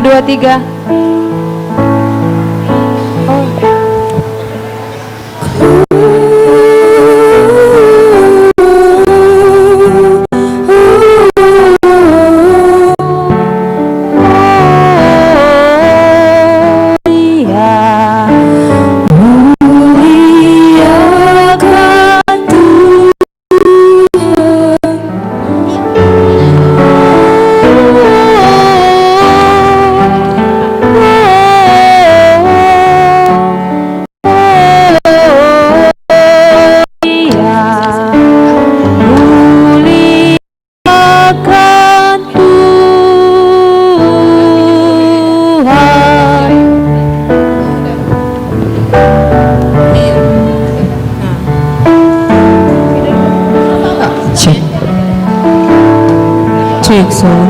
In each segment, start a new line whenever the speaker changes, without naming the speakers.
2, 3.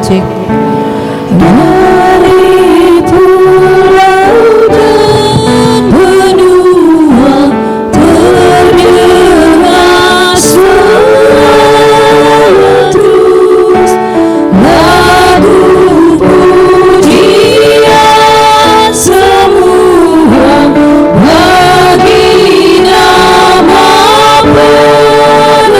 Cek.
Dari pulau dan benua terdengar suara terus lagu pujian semua bagi nama penebus.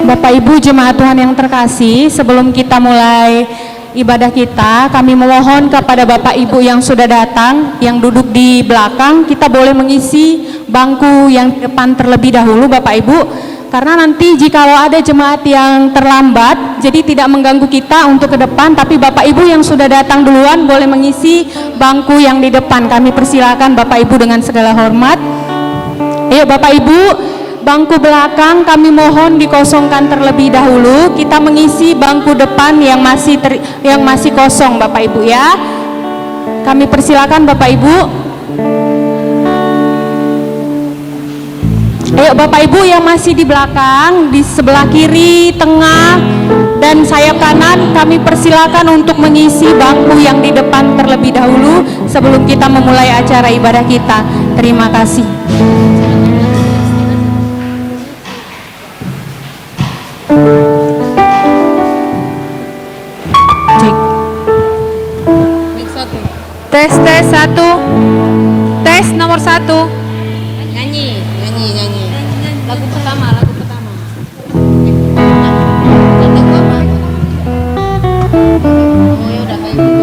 Bapak Ibu jemaat Tuhan yang terkasih, sebelum kita mulai ibadah kita, kami memohon kepada Bapak Ibu yang sudah datang, yang duduk di belakang, kita boleh mengisi bangku yang di depan terlebih dahulu Bapak Ibu, karena nanti jikalau ada jemaat yang terlambat, jadi tidak mengganggu kita untuk ke depan, tapi Bapak Ibu yang sudah datang duluan boleh mengisi bangku yang di depan. Kami persilakan Bapak Ibu dengan segala hormat. Ayo Bapak Ibu, bangku belakang kami mohon dikosongkan terlebih dahulu. Kita mengisi bangku depan yang masih kosong Bapak Ibu ya. Kami persilakan Bapak Ibu. Ayo Bapak Ibu yang masih di belakang, di sebelah kiri, tengah, dan sayap kanan, kami persilakan untuk mengisi bangku yang di depan terlebih dahulu sebelum kita memulai acara ibadah kita. Terima kasih.
Tes 1. Tes nomor 1.
Nyanyi. Lagu pertama. Oh ya udah kayak gitu.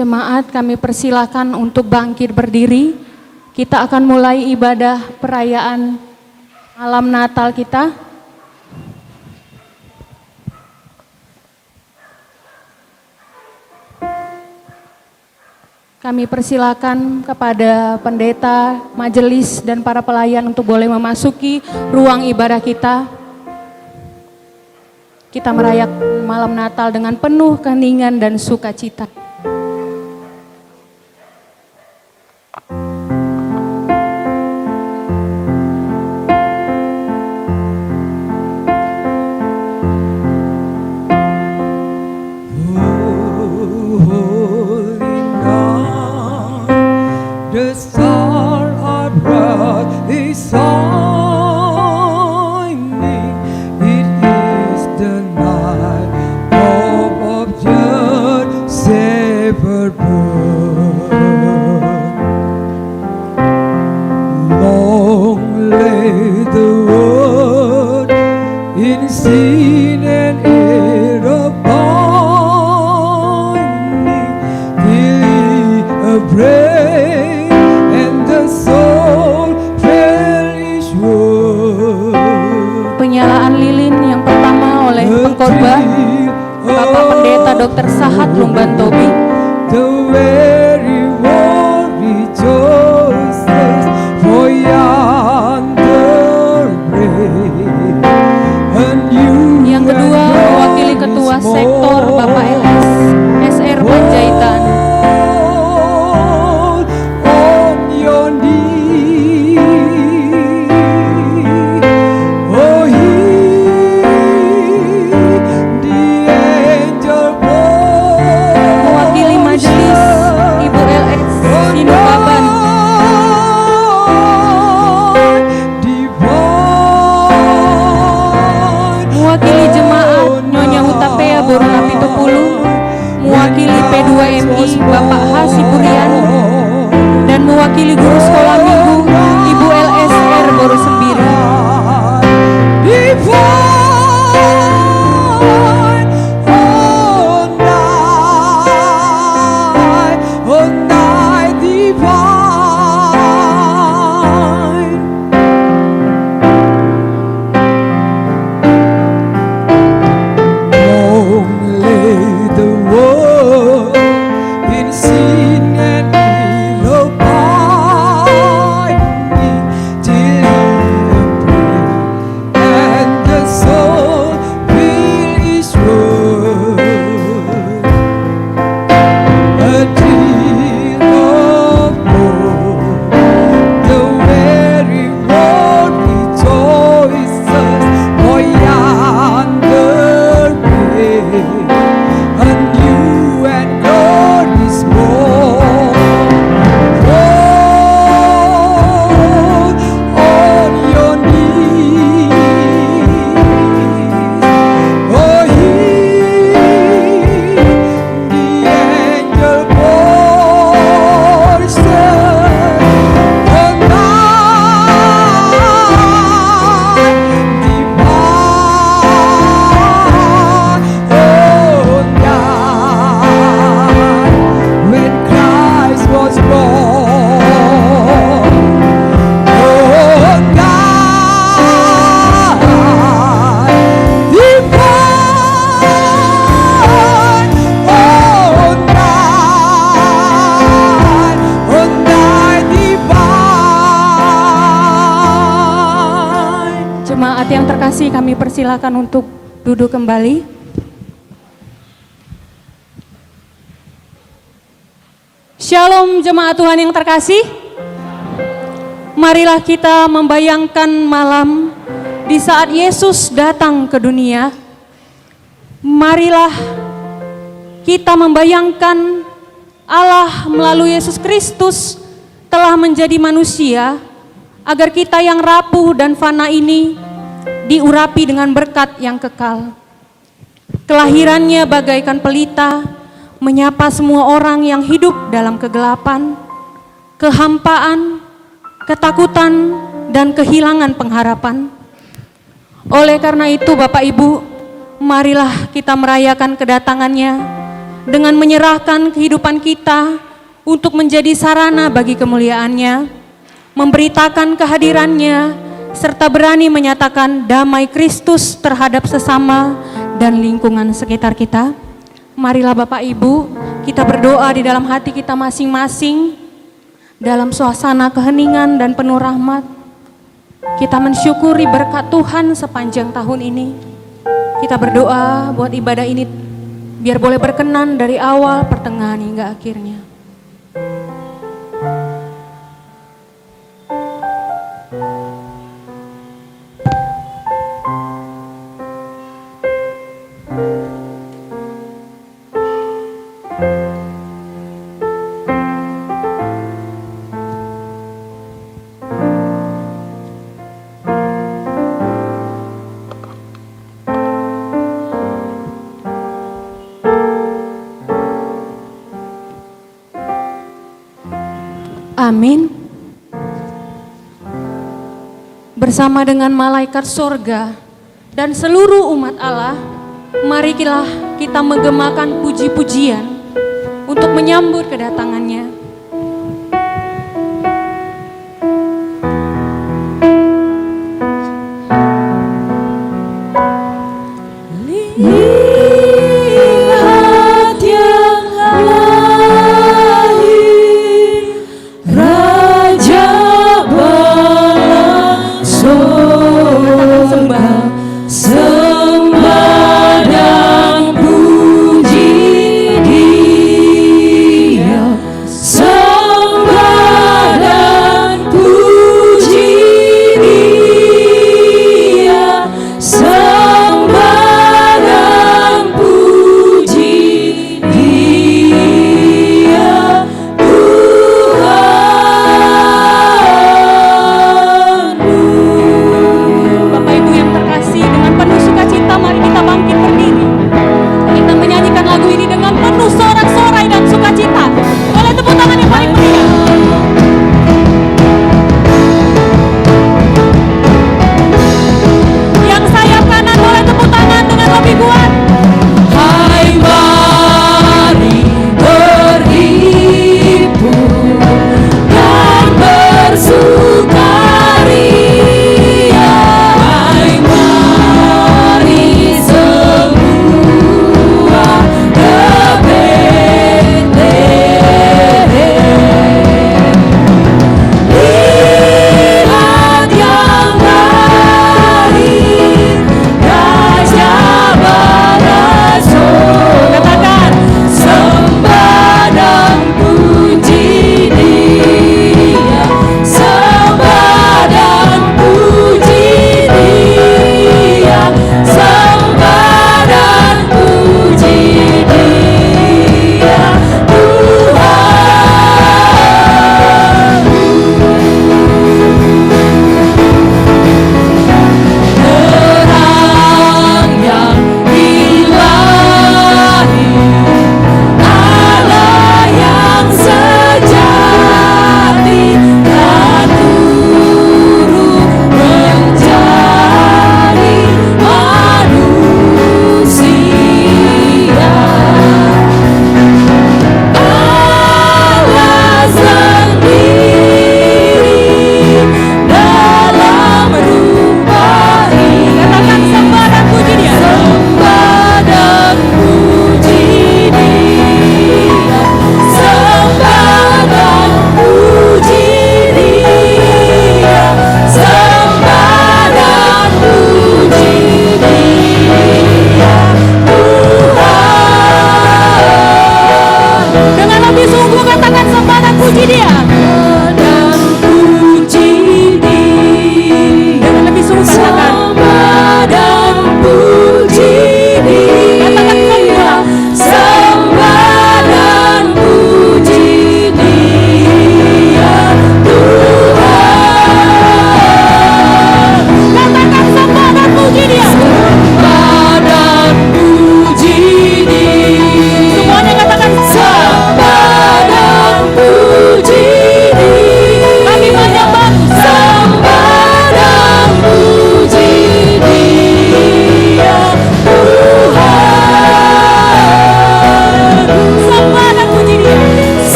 Jemaat, kami persilakan untuk bangkit berdiri. Kita akan mulai ibadah perayaan malam Natal kita. Kami persilakan kepada pendeta, majelis, dan para pelayan untuk boleh memasuki ruang ibadah kita. Kita merayakan malam Natal dengan penuh keheningan dan sukacita.
The star of wrath is shining. It is the night of your Savior born. Long lay the world in sin and error binding, till He appeared.
Penyalaan lilin yang pertama oleh pengkhotbah Bapak Pendeta Dr. Sahat Lumban Tobi.
The very world rejoices, for yonder break a new.
Yang kedua mewakili Ketua Sektor Bapak LS SR Panjaitan. Mewakili P2MI Bapak Hasiburian, dan mewakili guru sekolah minggu Ibu LSR Boru Sembiri. Jemaat yang terkasih, kami persilakan untuk duduk kembali. Shalom jemaat Tuhan yang terkasih. Marilah kita membayangkan malam di saat Yesus datang ke dunia. Marilah kita membayangkan Allah melalui Yesus Kristus telah menjadi manusia agar kita yang rapuh dan fana ini diurapi dengan berkat yang kekal. Kelahirannya bagaikan pelita, menyapa semua orang yang hidup dalam kegelapan, kehampaan, ketakutan, dan kehilangan pengharapan. Oleh karena itu Bapak Ibu, marilah kita merayakan kedatangannya dengan menyerahkan kehidupan kita untuk menjadi sarana bagi kemuliaan-Nya, memberitakan kehadiran-Nya, serta berani menyatakan damai Kristus terhadap sesama dan lingkungan sekitar kita. Marilah Bapak Ibu, kita berdoa di dalam hati kita masing-masing, dalam suasana keheningan dan penuh rahmat. Kita mensyukuri berkat Tuhan sepanjang tahun ini. Kita berdoa buat ibadah ini biar boleh berkenan dari awal, pertengahan hingga akhirnya. Amin. Bersama dengan malaikat sorga dan seluruh umat Allah, marilah kita menggemakan puji-pujian untuk menyambut kedatangannya.
Lihat yang lahir, Raja Bala sorga, sembah dan puji Dia.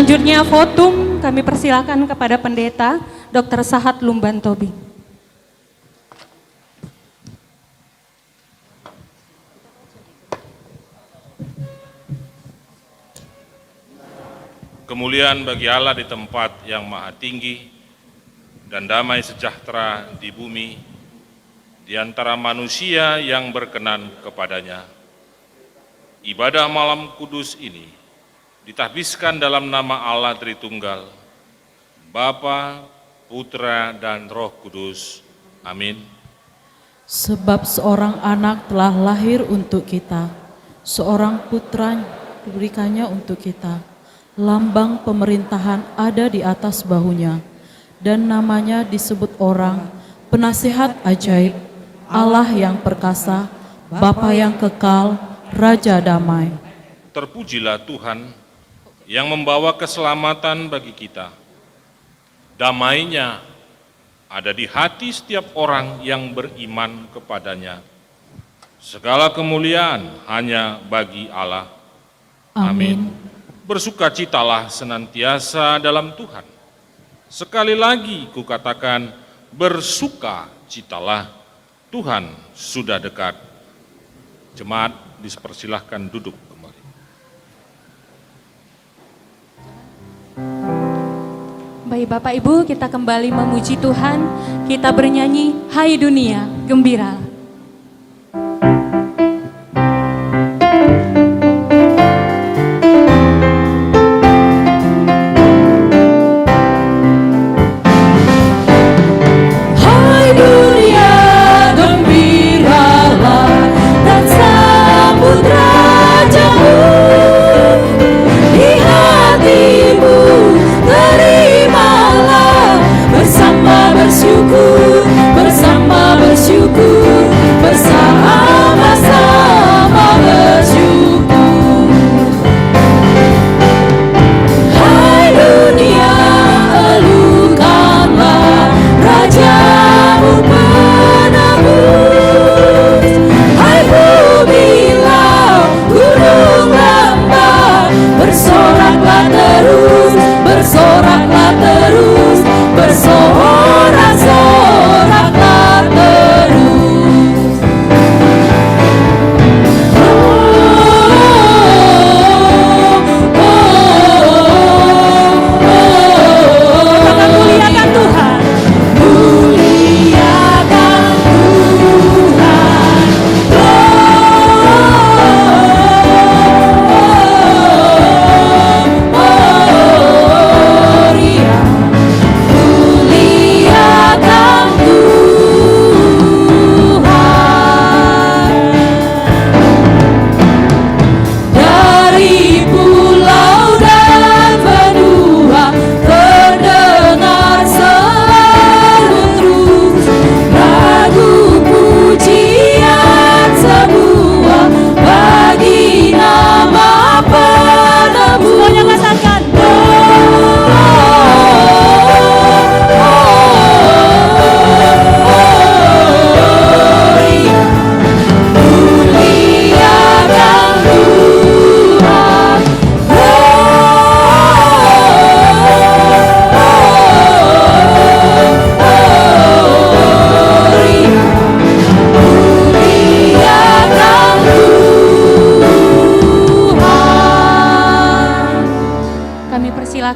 Selanjutnya votum kami persilakan kepada Pendeta Dr. Sahat Lumban Tobing.
Kemuliaan bagi Allah di tempat yang maha tinggi dan damai sejahtera di bumi di antara manusia yang berkenan kepadanya. Ibadah malam kudus ini ditahbiskan dalam nama Allah Tritunggal, Bapa, Putra, dan Roh Kudus. Amin.
Sebab seorang anak telah lahir untuk kita, seorang putra diberikannya untuk kita. Lambang pemerintahan ada di atas bahunya, dan namanya disebut orang, Penasihat Ajaib, Allah yang perkasa, Bapa yang kekal, Raja damai.
Terpujilah Tuhan yang membawa keselamatan bagi kita. Damainya ada di hati setiap orang yang beriman kepadanya. Segala kemuliaan hanya bagi Allah. Amin. Bersukacitalah senantiasa dalam Tuhan. Sekali lagi kukatakan, bersukacitalah, Tuhan sudah dekat. Jemaat dipersilahkan duduk kembali.
Baik Bapak Ibu, kita kembali memuji Tuhan, kita bernyanyi, Hai dunia, gembiralah.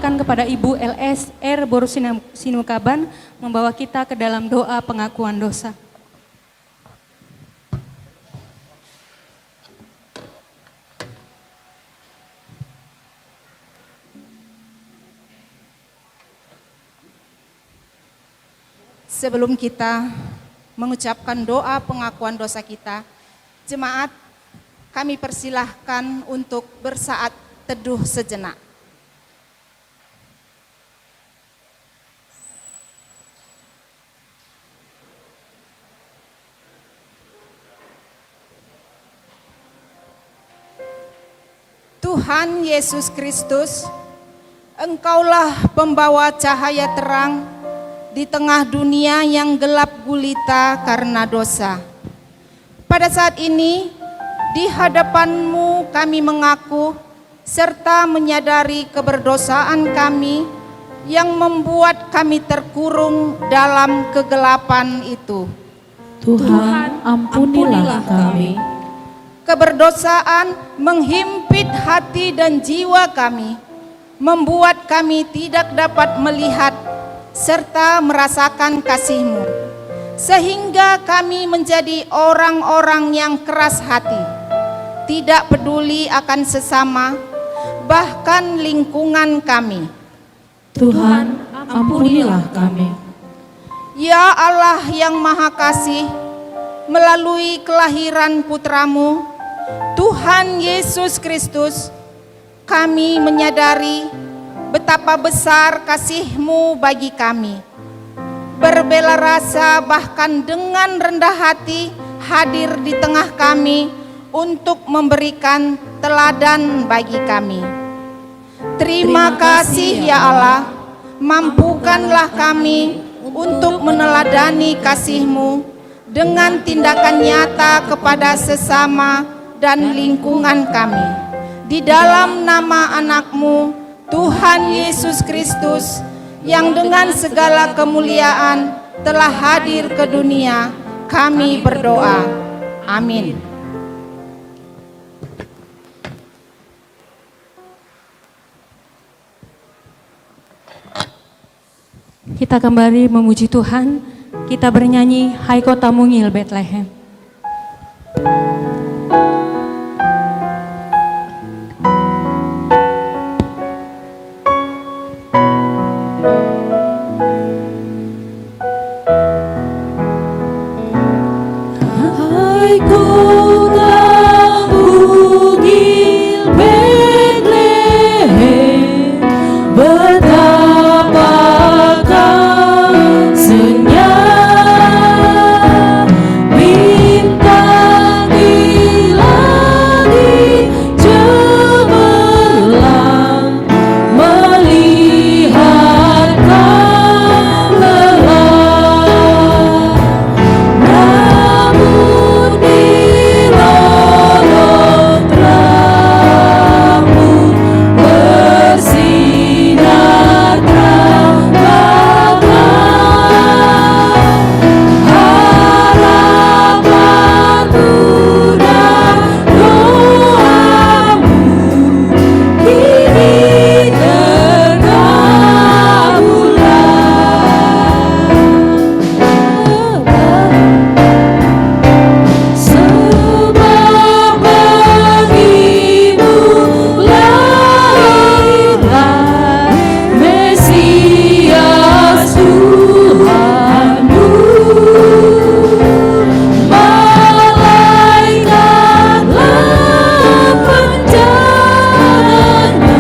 Kepada Ibu LSR Boru Sinukaban membawa kita ke dalam doa pengakuan dosa.
Sebelum kita mengucapkan doa pengakuan dosa kita, jemaat kami persilahkan untuk bersaat teduh sejenak. Tuhan Yesus Kristus, Engkaulah pembawa cahaya terang di tengah dunia yang gelap gulita karena dosa. Pada saat ini, di hadapan-Mu kami mengaku serta menyadari keberdosaan kami yang membuat kami terkurung dalam kegelapan itu.
Tuhan, ampunilah kami.
Keberdosaan menghimpit hati dan jiwa kami, membuat kami tidak dapat melihat serta merasakan kasih-Mu, sehingga kami menjadi orang-orang yang keras hati, tidak peduli akan sesama, bahkan lingkungan kami.
Tuhan, ampunilah kami.
Ya Allah yang Maha Kasih, melalui kelahiran Putra-Mu, Tuhan Yesus Kristus, kami menyadari betapa besar kasih-Mu bagi kami. Berbela rasa bahkan dengan rendah hati hadir di tengah kami untuk memberikan teladan bagi kami. Terima kasih ya Allah, mampukanlah kami untuk meneladani kasih-Mu dengan tindakan nyata kepada sesama dan lingkungan kami. Di dalam nama anak-Mu, Tuhan Yesus Kristus, yang dengan segala kemuliaan telah hadir ke dunia, kami berdoa. Amin.
Kita kembali memuji Tuhan, kita bernyanyi Hai Kota Mungil Bethlehem.
Hai kota bukit Bethlehem, betapa kau senyap, bintang di langit cemerlang, melihat kau lelah. Namun di lorong terangmu bersinar terang Bapa, harapanmu dan doamu kini terkabulkan. Sebab bagimu lahirlah Mesias Tuhanmu. Malaikatlah penjaganya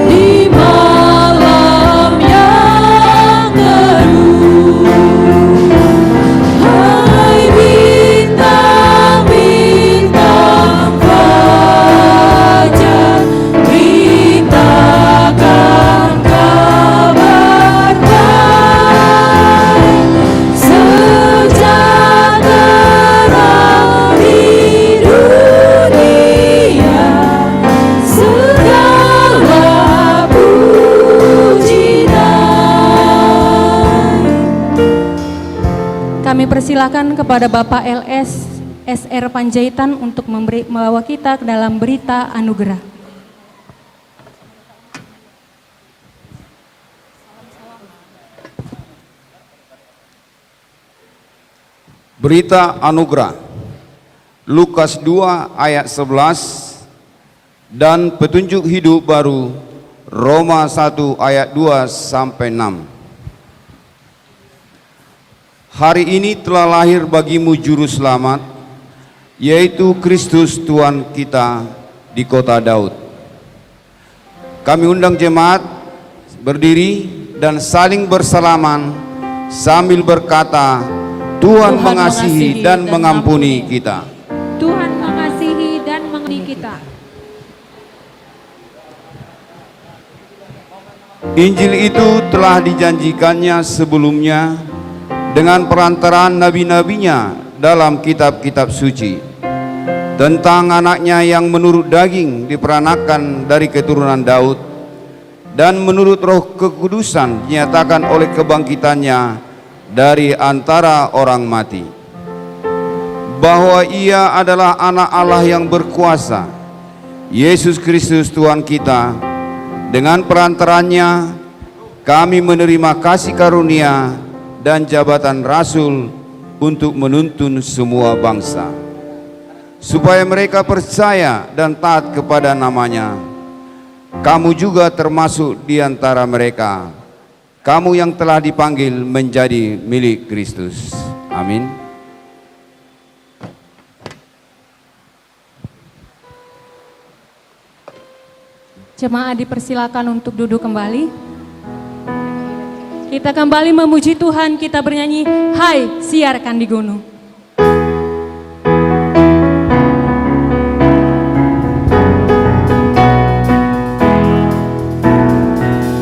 di malam yang teduh. Hai bintang-bintang fajar, beritakan kabar baik, sejahtera di dunia, segala puji naik.
Kami persilakan kepada Bapak LS SR Panjaitan untuk membawa kita ke dalam berita anugerah.
Berita anugerah Lukas 2 ayat 11 dan petunjuk hidup baru Roma 1 ayat 2 sampai 6. Hari ini telah lahir bagimu juru selamat, yaitu Kristus Tuhan kita di kota Daud. Kami undang jemaat berdiri dan saling bersalaman sambil berkata, Tuhan mengasihi dan mengampuni kita.
Tuhan mengasihi dan mengampuni kita.
Injil itu telah dijanjikannya sebelumnya dengan perantaraan nabi-nabinya dalam kitab-kitab suci. tentang anaknya yang menurut daging diperanakan dari keturunan Daud, dan menurut Roh Kekudusan dinyatakan oleh kebangkitannya dari antara orang mati, bahwa ia adalah anak Allah yang berkuasa, Yesus Kristus Tuhan kita. Dengan perantaranya kami menerima kasih karunia dan jabatan rasul untuk menuntun semua bangsa, supaya mereka percaya dan taat kepada namanya. Kamu juga termasuk di antara mereka, kamu yang telah dipanggil menjadi milik Kristus. Amin.
Jemaat dipersilakan untuk duduk kembali. Kita kembali memuji Tuhan, kita bernyanyi, "Hai, siarkan di gunung."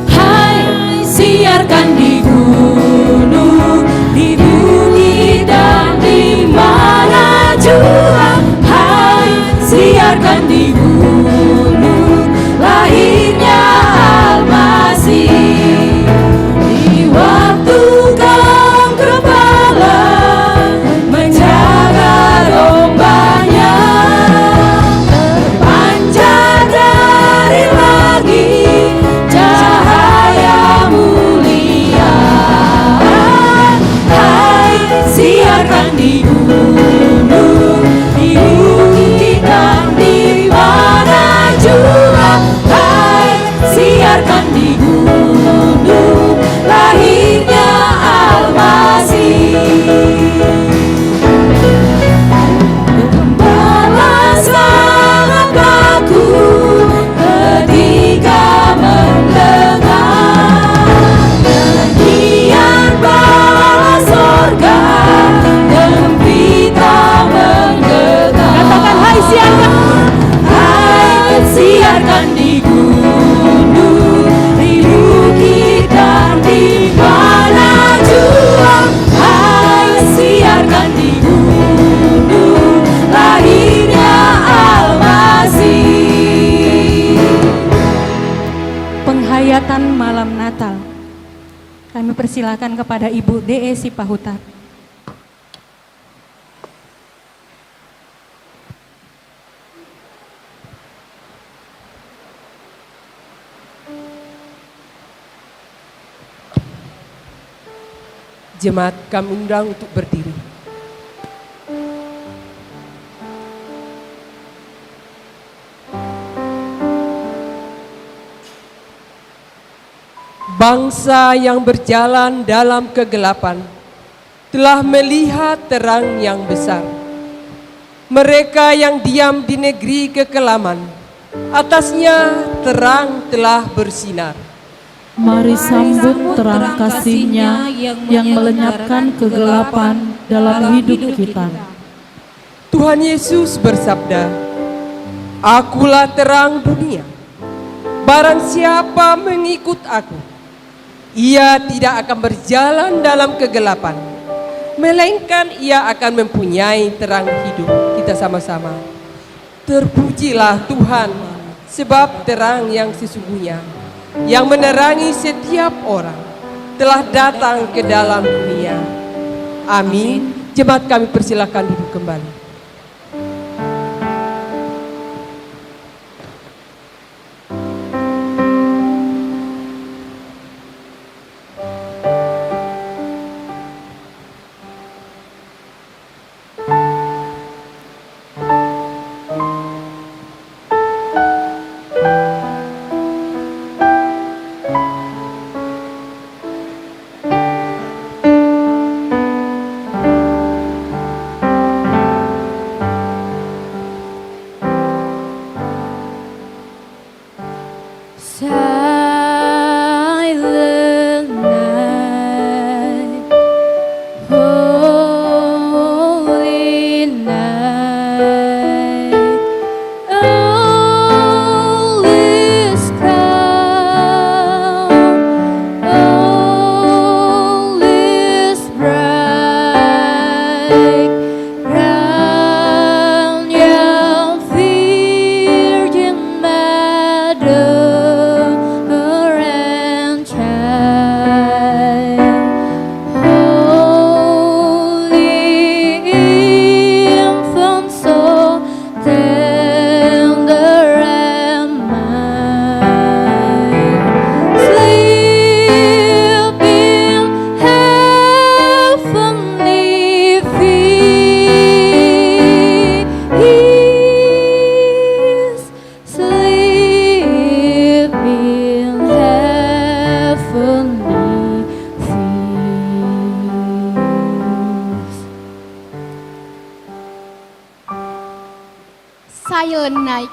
Hai, siarkan di gunung, di bukit dan di mana jua. Hai, siarkan di gunung, lahirnya Al-Masih. Di waktu kaum gembala menjaga dombanya, terpancar dari langit cahaya mulia. Hai, siarkan di gunung, di bukit dan di mana jua. Hai, siarkan di gunung, lahirnya Al-Masih. Gembala sangat takut ketika mendengar nyanyian bala sorga, gembira menggema. Katakan, hai siarkan. Hai, siarkan di gunung, di bukit dan di mana jua. Hai, siarkan di gunung, lahirnya Al-Masih.
Penghayatan malam Natal. Kami persilakan kepada Ibu D.E. Sipahutar.
Jemaat kami undang untuk berdiri. Bangsa yang berjalan dalam kegelapan telah melihat terang yang besar. Mereka yang diam di negeri kekelaman, atasnya terang telah bersinar.
Mari sambut terang kasih-Nya yang melenyapkan kegelapan dalam hidup kita.
Tuhan Yesus bersabda, "Akulah terang dunia. Barang siapa mengikut aku, ia tidak akan berjalan dalam kegelapan, melainkan ia akan mempunyai terang hidup." Kita sama-sama. Terpujilah Tuhan, sebab terang yang sesungguhnya, yang menerangi setiap orang, telah datang ke dalam dunia. Amin. Jemaat kami persilakan duduk kembali.
Silent night, holy night, all is calm, all is bright, round your Silent Night.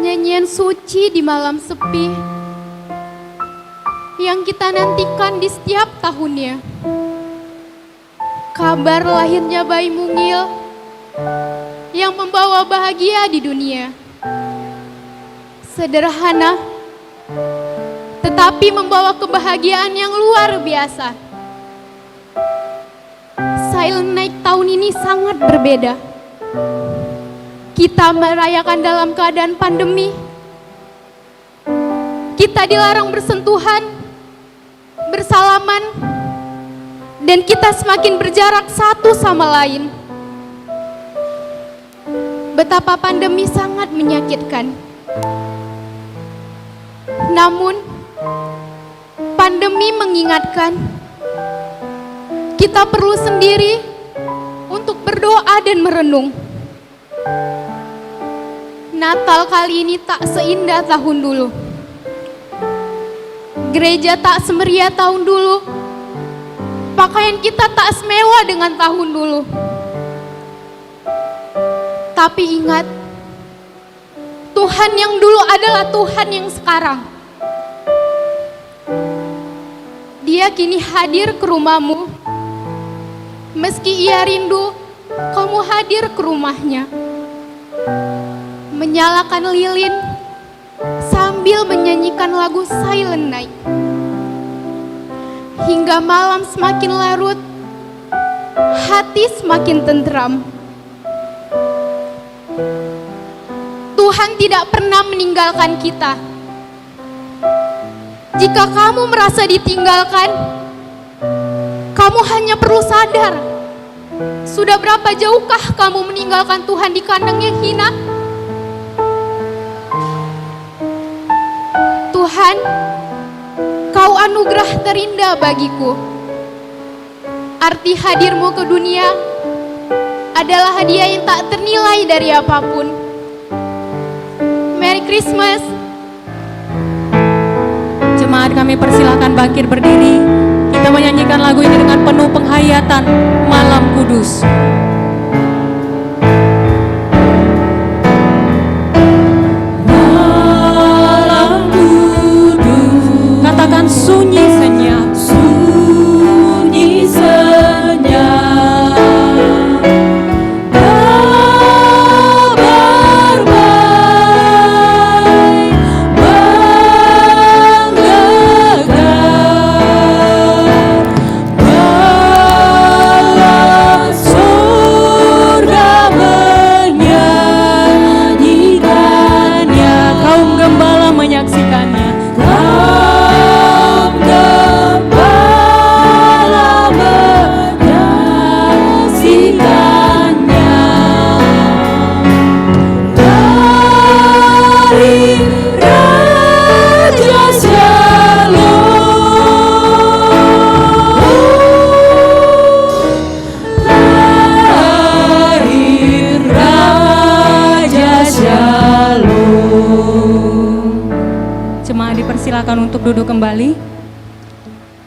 Nyanyian suci di malam sepi yang kita nantikan di setiap tahunnya. Kabar lahirnya bayi mungil yang membawa bahagia di dunia. Sederhana, tetapi membawa kebahagiaan yang luar biasa. Silent Night tahun ini sangat berbeda. Kita merayakan dalam keadaan pandemi. Kita dilarang bersentuhan, bersalaman, dan kita semakin berjarak satu sama lain. Betapa pandemi sangat menyakitkan. Namun, pandemi mengingatkan kita perlu sendiri untuk berdoa dan merenung. Natal kali ini tak seindah tahun dulu. Gereja tak semeriah tahun dulu. Pakaian kita tak semewah dengan tahun dulu. Tapi ingat, Tuhan yang dulu adalah Tuhan yang sekarang. Dia kini hadir ke rumahmu. Meski ia rindu, kamu hadir ke rumahnya. Menyalakan lilin sambil menyanyikan lagu Silent Night. Hingga malam semakin larut, hati semakin tentram. Tuhan tidak pernah meninggalkan kita. Jika kamu merasa ditinggalkan, kamu hanya perlu sadar, sudah berapa jauhkah kamu meninggalkan Tuhan di kandang yang hina? Tuhan, Kau anugerah terindah bagiku. Arti hadirmu ke dunia adalah hadiah yang tak ternilai dari apapun. Merry Christmas.
Jemaat kami persilakan bangkit berdiri. Kita menyanyikan lagu ini dengan penuh penghayatan Malam Kudus.
Malam kudus,
Katakan sunyi senyap.
sunyi senyap, kabar baik menggelegar, bala surga menyanyikannya.
Kaum gembala menyaksikannya.
Kaum gembala menyaksikannya. Dari Raja lahir Raja Shalom.
Jemaat dipersilakan untuk duduk kembali.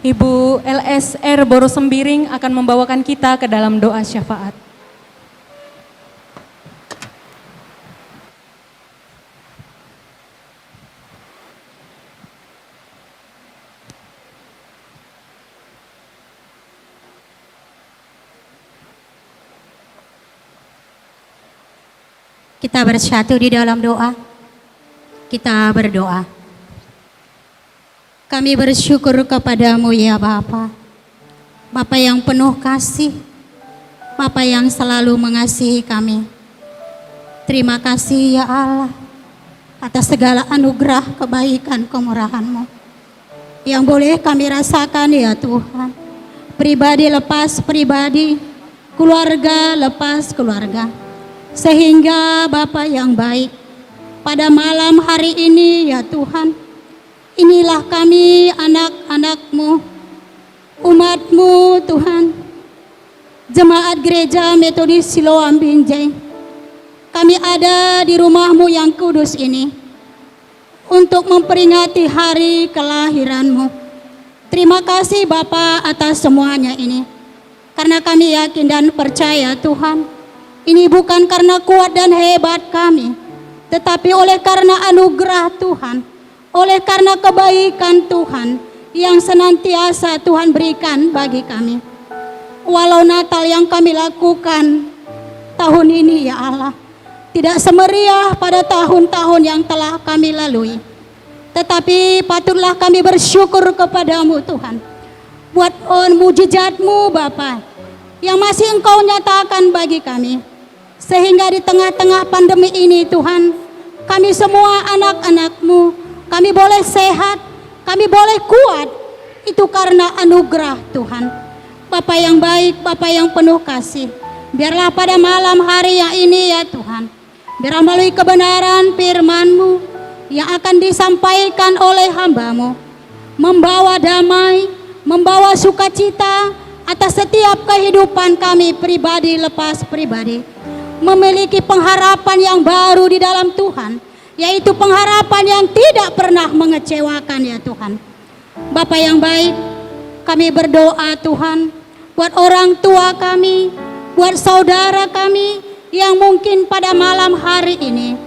Ibu LSR Boro Sembiring akan membawakan kita ke dalam doa syafaat.
Kita bersatu di dalam doa. Kita berdoa. Kami bersyukur kepadamu ya Bapa. Bapa yang penuh kasih. Bapa yang selalu mengasihi kami. Terima kasih ya Allah atas segala anugerah, kebaikan, kemurahan-Mu yang boleh kami rasakan ya Tuhan. Pribadi lepas pribadi, keluarga lepas keluarga. Sehingga Bapa yang baik, pada malam hari ini ya Tuhan, inilah kami anak-anak-Mu, umat-Mu Tuhan, Jemaat Gereja Metodis Siloam Binjai. Kami ada di rumah-Mu yang kudus ini untuk memperingati hari kelahiran-Mu. Terima kasih Bapa atas semuanya ini, karena kami yakin dan percaya Tuhan, Ini bukan karena kuat dan hebat kami, tetapi oleh karena anugerah Tuhan, oleh karena kebaikan Tuhan yang senantiasa Tuhan berikan bagi kami. Walau Natal yang kami lakukan tahun ini ya Allah tidak semeriah pada tahun-tahun yang telah kami lalui, tetapi patutlah kami bersyukur kepadamu Tuhan buat mujizat-Mu Bapa yang masih Engkau nyatakan bagi kami, sehingga di tengah-tengah pandemi ini Tuhan, kami semua anak-anak-Mu, kami boleh sehat, kami boleh kuat, itu karena anugerah Tuhan. Bapa yang baik, Bapa yang penuh kasih, biarlah pada malam hari yang ini ya Tuhan, biarlah melalui kebenaran firman-Mu yang akan disampaikan oleh hamba-Mu, membawa damai, membawa sukacita atas setiap kehidupan kami pribadi lepas pribadi, memiliki pengharapan yang baru di dalam Tuhan, yaitu pengharapan yang tidak pernah mengecewakan ya Tuhan. Bapa yang baik, kami berdoa Tuhan buat orang tua kami, buat saudara kami yang mungkin pada malam hari ini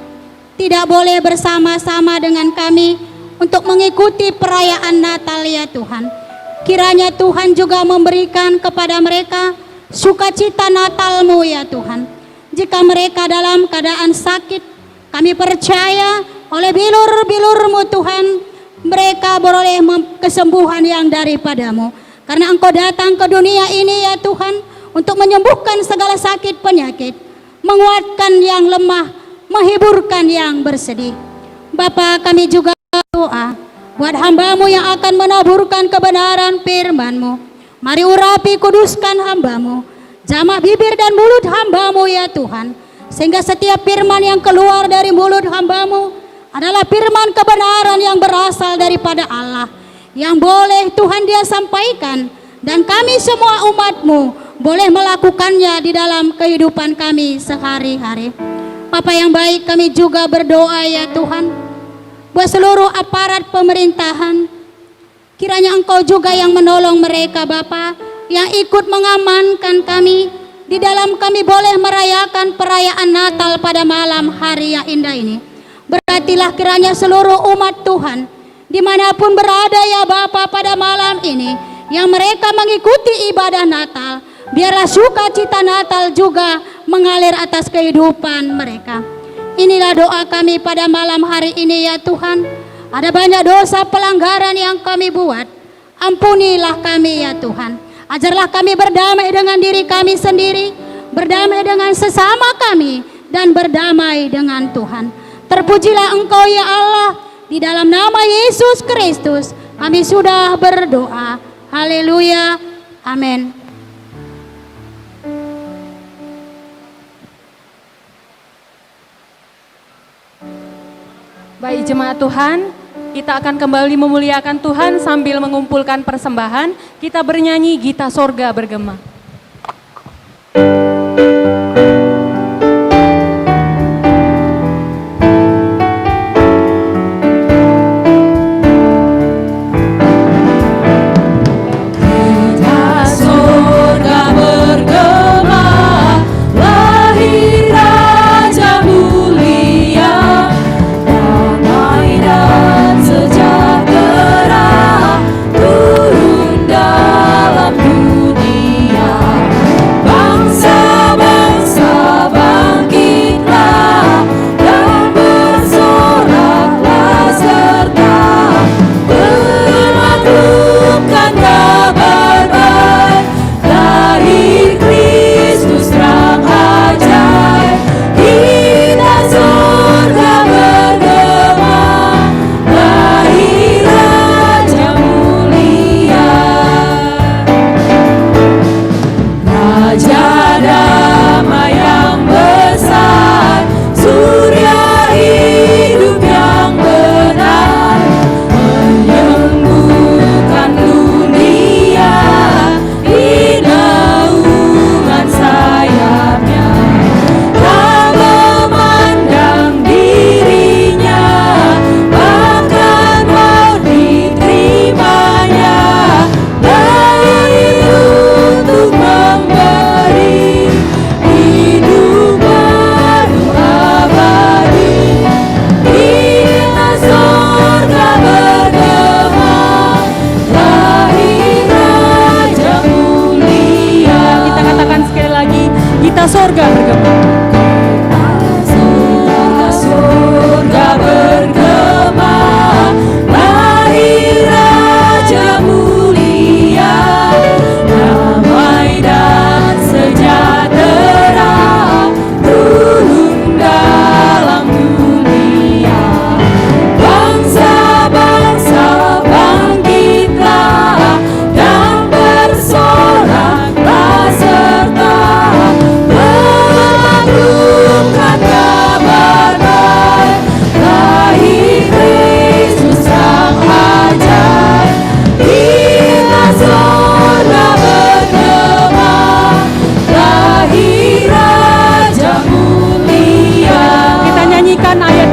tidak boleh bersama-sama dengan kami untuk mengikuti perayaan Natal ya Tuhan. Kiranya Tuhan juga memberikan kepada mereka sukacita Natal-Mu ya Tuhan. Jika mereka dalam keadaan sakit, kami percaya oleh bilur-bilur-Mu Tuhan, mereka beroleh kesembuhan yang daripada-Mu. Karena Engkau datang ke dunia ini ya Tuhan untuk menyembuhkan segala sakit penyakit, menguatkan yang lemah, menghiburkan yang bersedih. Bapa, kami juga doa buat hamba-Mu yang akan menaburkan kebenaran firman-Mu. Mari urapi kuduskan hamba-Mu, jamah bibir dan mulut hamba-Mu ya Tuhan, sehingga setiap firman yang keluar dari mulut hamba-Mu adalah firman kebenaran yang berasal daripada Allah, yang boleh Tuhan Dia sampaikan, dan kami semua umat-Mu boleh melakukannya di dalam kehidupan kami sehari-hari. Bapa yang baik, kami juga berdoa ya Tuhan buat seluruh aparat pemerintahan, kiranya Engkau juga yang menolong mereka Bapa, yang ikut mengamankan kami di dalam kami boleh merayakan perayaan Natal pada malam hari yang indah ini. Berkatilah kiranya seluruh umat Tuhan dimanapun berada ya Bapa pada malam ini, yang mereka mengikuti ibadah Natal, biarlah sukacita Natal juga mengalir atas kehidupan mereka. Inilah doa kami pada malam hari ini ya Tuhan. Ada banyak dosa pelanggaran yang kami buat, ampunilah kami ya Tuhan. Ajarlah kami berdamai dengan diri kami sendiri, berdamai dengan sesama kami, dan berdamai dengan Tuhan. Terpujilah Engkau ya Allah, di dalam nama Yesus Kristus kami sudah berdoa. Haleluya, amin.
Baik jemaat Tuhan, kita akan kembali memuliakan Tuhan sambil mengumpulkan persembahan. Kita bernyanyi Gita Sorga Bergema.
Dunia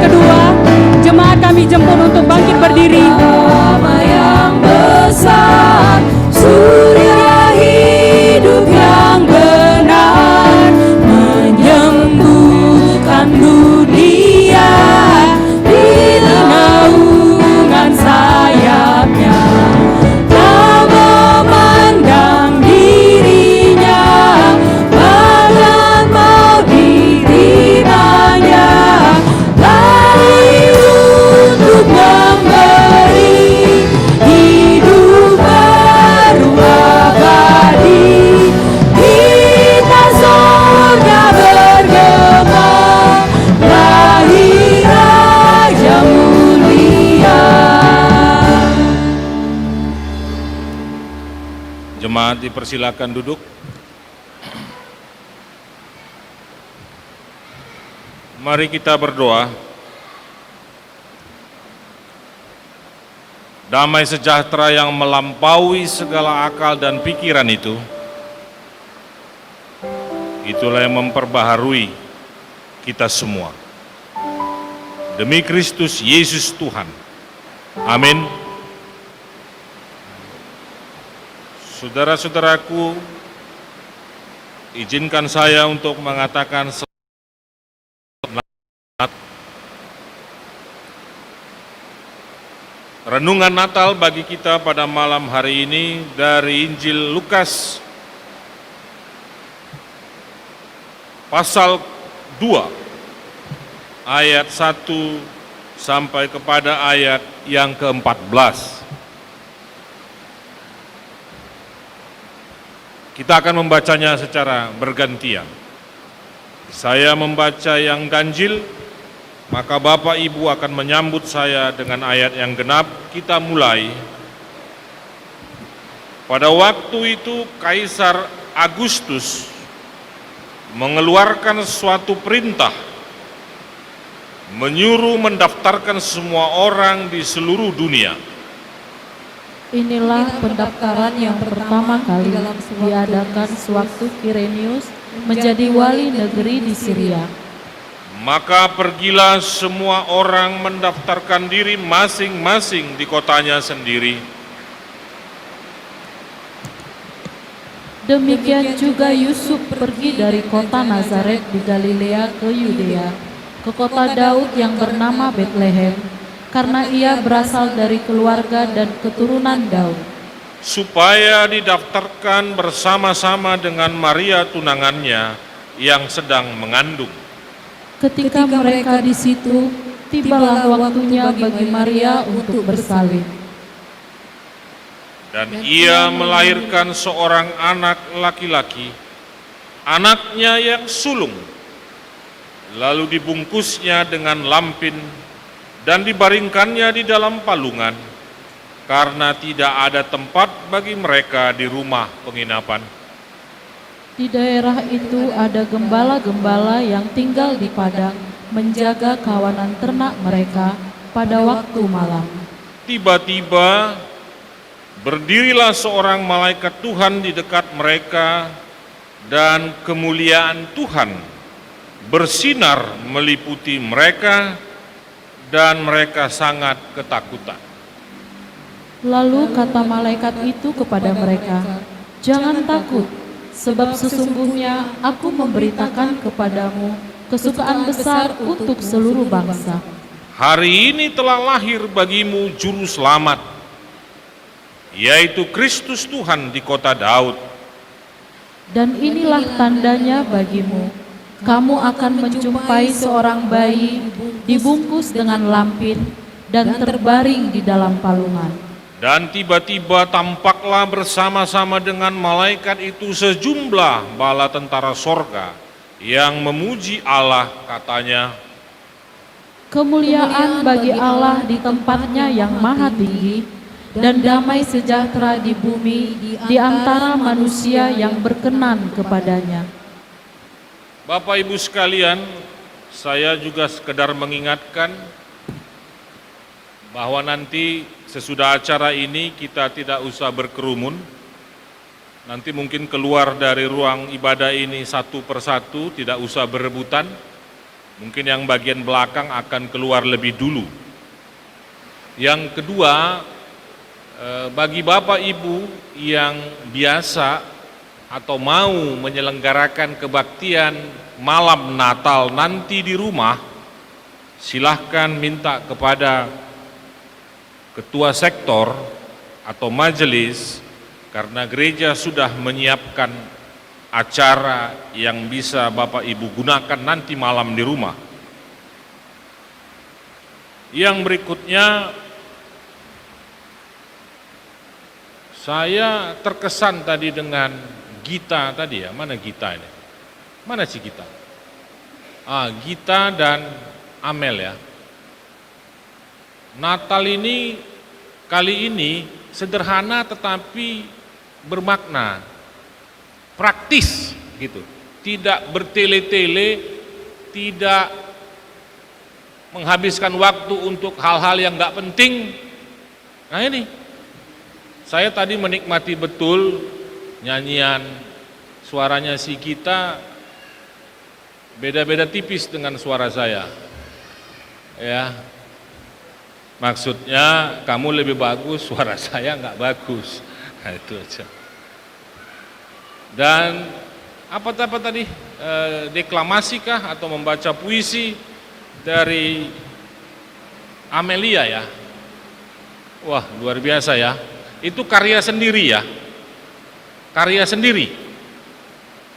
kedua, jemaat kami jemput untuk bangkit berdiri.
Damai yang besar, surya hidup yang benar, menyembuhkan dunia di naungan sayapnya. Tak memandang dirinya, bahkan mau diterimanya, lari untuk memberi hidup baru abadi. Kita surga bergema, lahir Raja mulia.
Jemaat dipersilakan duduk. Mari kita berdoa. Damai sejahtera yang melampaui segala akal dan pikiran itulah yang memperbaharui kita semua. Demi Kristus Yesus Tuhan. Amin. Saudara-saudaraku, izinkan saya untuk mengatakan renungan Natal bagi kita pada malam hari ini dari Injil Lukas pasal 2 ayat 1 sampai kepada ayat yang ke-14. Kita akan membacanya secara bergantian. Saya membaca yang ganjil, maka Bapak Ibu akan menyambut saya dengan ayat yang genap. Kita mulai. Pada waktu itu Kaisar Agustus mengeluarkan suatu perintah, menyuruh mendaftarkan semua orang di seluruh dunia.
Inilah pendaftaran yang pertama kali diadakan sewaktu Kirenius menjadi wali negeri di Syria.
Maka pergilah semua orang mendaftarkan diri masing-masing di kotanya sendiri.
Demikian juga Yusuf pergi dari kota Nazaret di Galilea ke Yudea, ke kota Daud yang bernama Betlehem, karena ia berasal dari keluarga dan keturunan Daud,
supaya didaftarkan bersama-sama dengan Maria tunangannya yang sedang mengandung.
Ketika mereka di situ, tibalah waktunya bagi Maria untuk bersalin.
Dan ia melahirkan seorang anak laki-laki, anaknya yang sulung. Lalu dibungkusnya dengan lampin dan dibaringkannya di dalam palungan, karena tidak ada tempat bagi mereka di rumah penginapan.
Di daerah itu ada gembala-gembala yang tinggal di padang, menjaga kawanan ternak mereka pada waktu malam.
Tiba-tiba berdirilah seorang malaikat Tuhan di dekat mereka, dan kemuliaan Tuhan bersinar meliputi mereka, dan mereka sangat ketakutan.
Lalu kata malaikat itu kepada mereka, "Jangan takut, sebab sesungguhnya aku memberitakan kepadamu kesukaan besar untuk seluruh bangsa.
Hari ini telah lahir bagimu juru selamat, yaitu Kristus Tuhan di kota Daud.
Dan inilah tandanya bagimu, kamu akan menjumpai seorang bayi dibungkus dengan lampin dan terbaring di dalam palungan."
Dan tiba-tiba tampaklah bersama-sama dengan malaikat itu sejumlah bala tentara sorga yang memuji Allah, katanya,
"Kemuliaan bagi Allah di tempatnya yang maha tinggi, dan damai sejahtera di bumi di antara manusia yang berkenan kepadanya."
Bapak Ibu sekalian, saya juga sekedar mengingatkan bahwa nanti sesudah acara ini kita tidak usah berkerumun. Nanti mungkin keluar dari ruang ibadah ini satu persatu, tidak usah berebutan. Mungkin yang bagian belakang akan keluar lebih dulu. Yang kedua, bagi Bapak Ibu yang biasa atau mau menyelenggarakan kebaktian malam Natal nanti di rumah, silahkan minta kepada ketua sektor atau majelis, karena gereja sudah menyiapkan acara yang bisa Bapak Ibu gunakan nanti malam di rumah. Yang berikutnya, saya terkesan tadi dengan Gita tadi ya, mana Gita ini? Mana si Gita? Gita dan Amel ya. Natal ini kali ini sederhana tetapi bermakna, praktis gitu. Tidak bertele-tele, tidak menghabiskan waktu untuk hal-hal yang nggak penting. Nah ini, saya tadi menikmati betul nyanyian suaranya si Gita, beda-beda tipis dengan suara saya. Ya, maksudnya kamu lebih bagus, suara saya nggak bagus. Nah, itu aja. Dan apa tadi, deklamasi kah atau membaca puisi dari Amelia ya. Wah, luar biasa ya. Itu karya sendiri ya. Karya sendiri.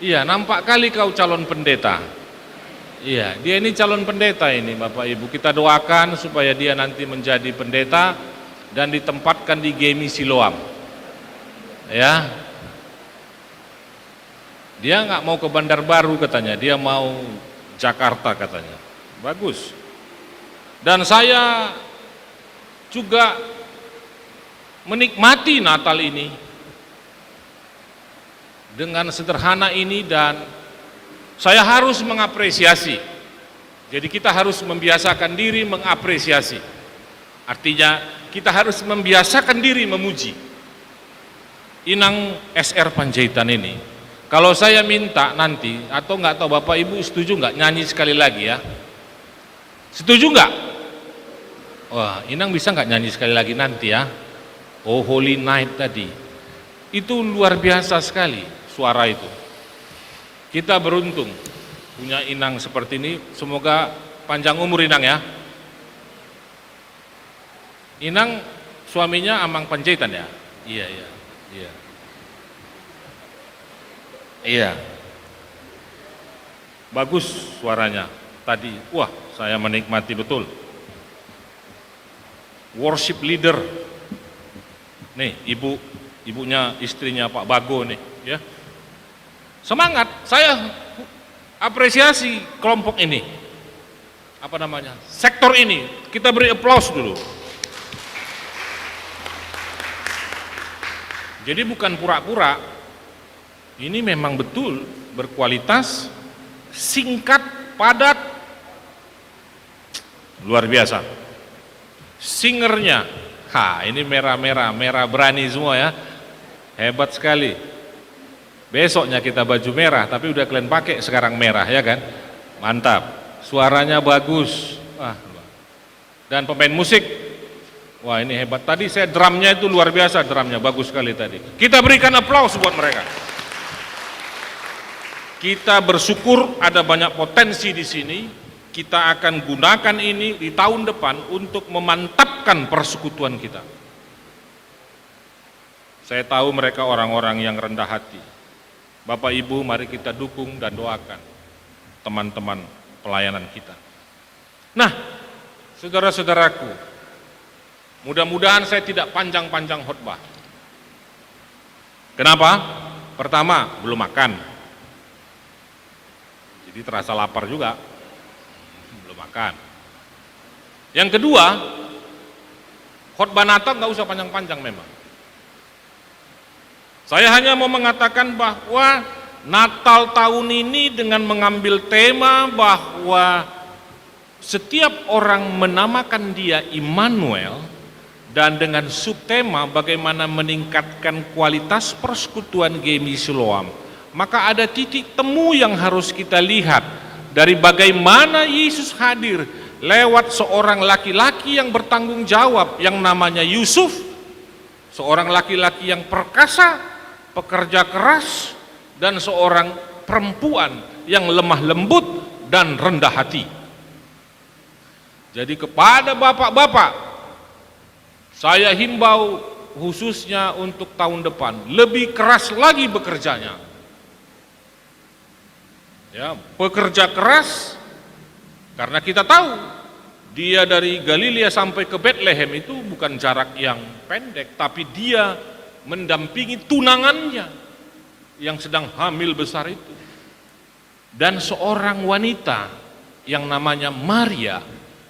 Iya, nampak kali kau calon pendeta. Iya, dia ini calon pendeta ini Bapak Ibu. Kita doakan supaya dia nanti menjadi pendeta dan ditempatkan di GMI Siloam. Ya. Dia nggak mau ke Bandar Baru katanya, dia mau Jakarta katanya. Bagus. Dan saya juga menikmati Natal ini dengan sederhana ini, dan saya harus mengapresiasi. Jadi kita harus membiasakan diri mengapresiasi. Artinya kita harus membiasakan diri memuji. Inang SR Panjaitan ini, kalau saya minta nanti, atau nggak tahu Bapak Ibu setuju nggak nyanyi sekali lagi ya? Setuju nggak? Wah, Inang bisa nggak nyanyi sekali lagi nanti ya? Oh Holy Night tadi, itu luar biasa sekali suara itu. Kita beruntung punya Inang seperti ini. Semoga panjang umur Inang ya. Inang suaminya Amang Panjaitan ya? Iya. Iya, bagus suaranya tadi. Wah, saya menikmati betul. Worship leader, nih ibunya istrinya Pak Bago nih, ya. Semangat, saya apresiasi kelompok ini. Apa namanya? Sektor ini, kita beri aplaus dulu. Jadi bukan pura-pura. Ini memang betul berkualitas, singkat, padat, luar biasa. Singernya, ini merah berani semua ya, hebat sekali. Besoknya kita baju merah, tapi udah kalian pakai sekarang merah ya kan, mantap. Suaranya bagus, dan pemain musik, wah ini hebat. Tadi saya drumnya itu luar biasa, drumnya bagus sekali tadi. Kita berikan aplaus buat mereka. Kita bersyukur ada banyak potensi di sini. Kita akan gunakan ini di tahun depan untuk memantapkan persekutuan kita. Saya tahu mereka orang-orang yang rendah hati. Bapak Ibu, mari kita dukung dan doakan teman-teman pelayanan kita. Nah, saudara-saudaraku, mudah-mudahan saya tidak panjang-panjang khotbah. Kenapa? Pertama, belum makan. Jadi terasa lapar juga, belum makan. Yang kedua, khotbah Natal nggak usah panjang-panjang memang. Saya hanya mau mengatakan bahwa Natal tahun ini dengan mengambil tema bahwa setiap orang menamakan dia Immanuel, dan dengan subtema bagaimana meningkatkan kualitas persekutuan GMI Siloam. Maka ada titik temu yang harus kita lihat dari bagaimana Yesus hadir lewat seorang laki-laki yang bertanggung jawab yang namanya Yusuf, seorang laki-laki yang perkasa, pekerja keras, dan seorang perempuan yang lemah lembut dan rendah hati. Jadi kepada bapak-bapak, saya himbau khususnya untuk tahun depan, lebih keras lagi bekerjanya. Ya, pekerja keras, karena kita tahu dia dari Galilea sampai ke Bethlehem itu bukan jarak yang pendek, tapi dia mendampingi tunangannya yang sedang hamil besar itu. Dan seorang wanita yang namanya Maria,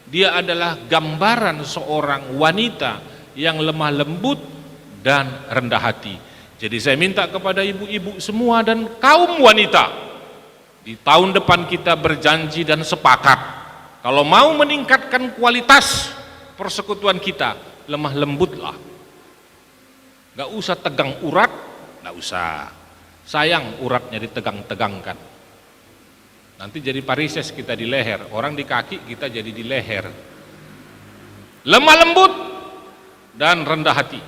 dia adalah gambaran seorang wanita yang lemah lembut dan rendah hati. Jadi saya minta kepada ibu-ibu semua dan kaum wanita, di tahun depan kita berjanji dan sepakat, kalau mau meningkatkan kualitas persekutuan kita, lemah lembutlah. Gak usah tegang urat, gak usah. Sayang uratnya ditegang-tegangkan. Nanti jadi varises kita di leher, orang di kaki kita jadi di leher. Lemah lembut dan rendah hati.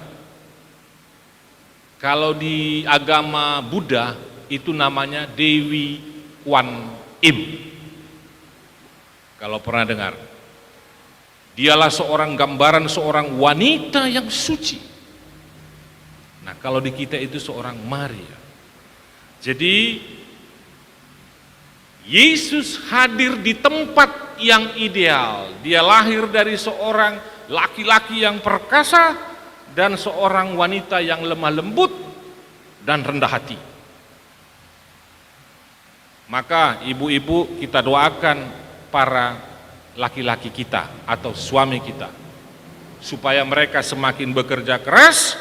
Kalau di agama Buddha itu namanya Dewi Kwan Im. Kalau pernah dengar, dialah seorang gambaran seorang wanita yang suci. Nah, kalau di kita itu seorang Maria. Jadi Yesus hadir di tempat yang ideal. Dia lahir dari seorang laki-laki yang perkasa dan seorang wanita yang lemah lembut dan rendah hati. Maka ibu-ibu, kita doakan para laki-laki kita atau suami kita supaya mereka semakin bekerja keras